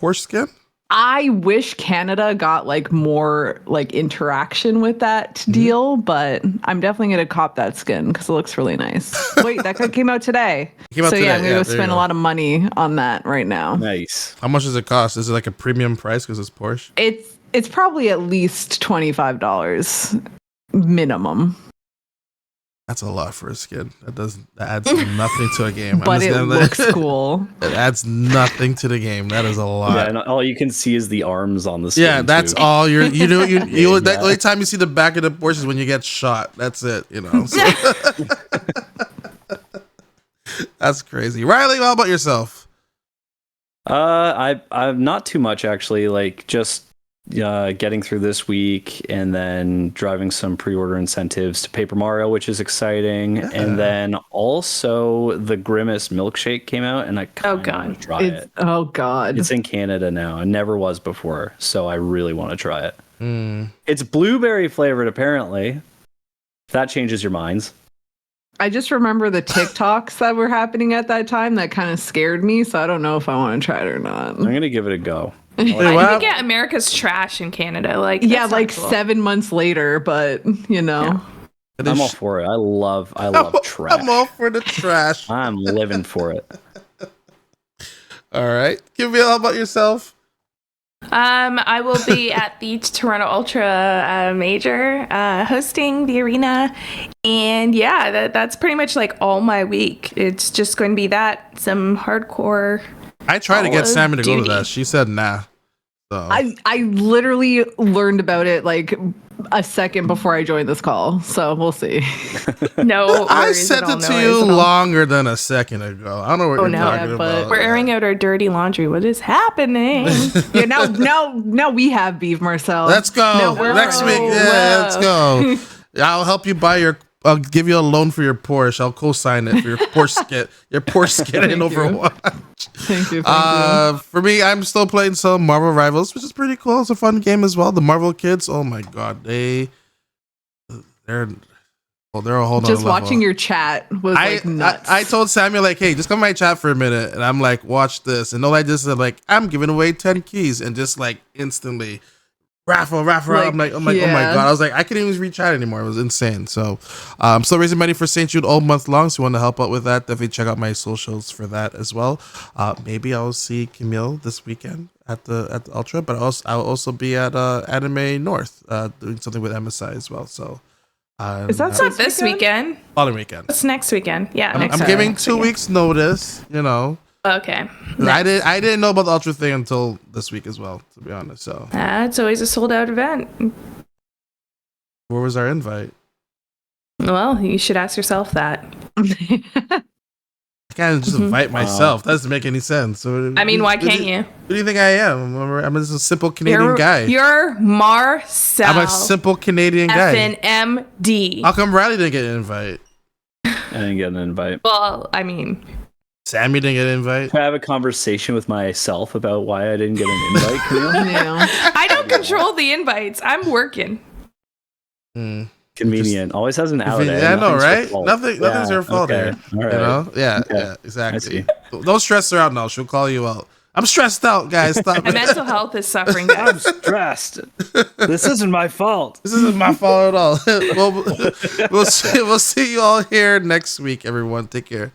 Porsche skin? I wish Canada got like more like interaction with that deal, but I'm definitely gonna cop that skin because it looks really nice. Wait, that came out today. I'm gonna go spend a lot of money on that right now. Nice. How much does it cost? Is it like a premium price because it's Porsche? It's probably at least $25 minimum. That's a lot for a skin. That adds nothing to a game. But it looks cool. It adds nothing to the game. That is a lot. Yeah, and all you can see is the arms on the skin. Yeah, that's all you the only time you see the back of the Porsche is when you get shot. That's it, So. That's crazy. Riley, how about yourself? I'm not too much actually, like just getting through this week and then driving some pre-order incentives to Paper Mario, which is exciting. Yeah. And then also the Grimace milkshake came out and I kind of want to try it. Oh God. It's in Canada now. It never was before. So I really want to try it. It's blueberry flavored apparently. If that changes your minds. I just remember the TikToks that were happening at that time that kind of scared me. So I don't know if I want to try it or not. I'm going to give it a go. I think get America's trash in Canada. Like like cool. 7 months later, but I'm all for it. I love trash. I'm all for the trash. I'm living for it. All right, Camille, how about yourself? I will be at the Toronto Ultra Major, hosting the arena, and that's pretty much like all my week. It's just going to be that, some hardcore. I tried to get Sammy to go to that. She said nah. So. I literally learned about it like a second before I joined this call, so we'll see. No, I sent it to you longer than a second ago. I don't know what you're talking about. We're airing out our dirty laundry. What is happening? Now we have beef, Marcel. Let's go next week. Yeah, let's go. I'll help you buy I'll give you a loan for your Porsche. I'll co-sign it for your Porsche skit. Your Porsche skit in Overwatch. Thank you. For me, I'm still playing some Marvel Rivals, which is pretty cool. It's a fun game as well. The Marvel kids, oh my god, they're a whole nother just watching your chat was like nuts. I told Samuel like, hey, just come to my chat for a minute, and I'm like, watch this, and all I just said like, I'm giving away 10 keys, and just like instantly. Raffle. Like, I'm like, oh my god. I was like, I couldn't even reach out anymore. It was insane. So I'm still raising money for St. Jude all month long. So you want to help out with that, definitely check out my socials for that as well. Maybe I'll see Camille this weekend at the Ultra, but I'll also be at Anime North doing something with MSI as well. So is that not this weekend? Following weekend. It's next weekend. Yeah, I'm giving 2 weeks notice, Okay. I didn't know about the Ultra thing until this week as well, to be honest. So It's always a sold out event. where was our invite? Well, you should ask yourself that. I can't just invite myself. That doesn't make any sense. So, I mean, why can't you? What do you think I am? I'm just a simple Canadian guy. You're Marcel. I'm a simple Canadian guy. FNMD. How come Riley didn't get an invite? I didn't get an invite. Well, I mean, Sammy didn't get an invite. Can I have a conversation with myself about why I didn't get an invite, Camille? Yeah. I don't control the invites. I'm working. Convenient. Always has an outlet. Yeah, I know, right? Nothing's your fault okay. here. All right. You know? Yeah, Okay. yeah, exactly. I Don't stress her out now. She'll call you out. I'm stressed out, guys. Stop My it. mental health is suffering, I'm guys. stressed. This isn't my fault. This isn't my fault at all. We'll see you all here next week, everyone. Take care.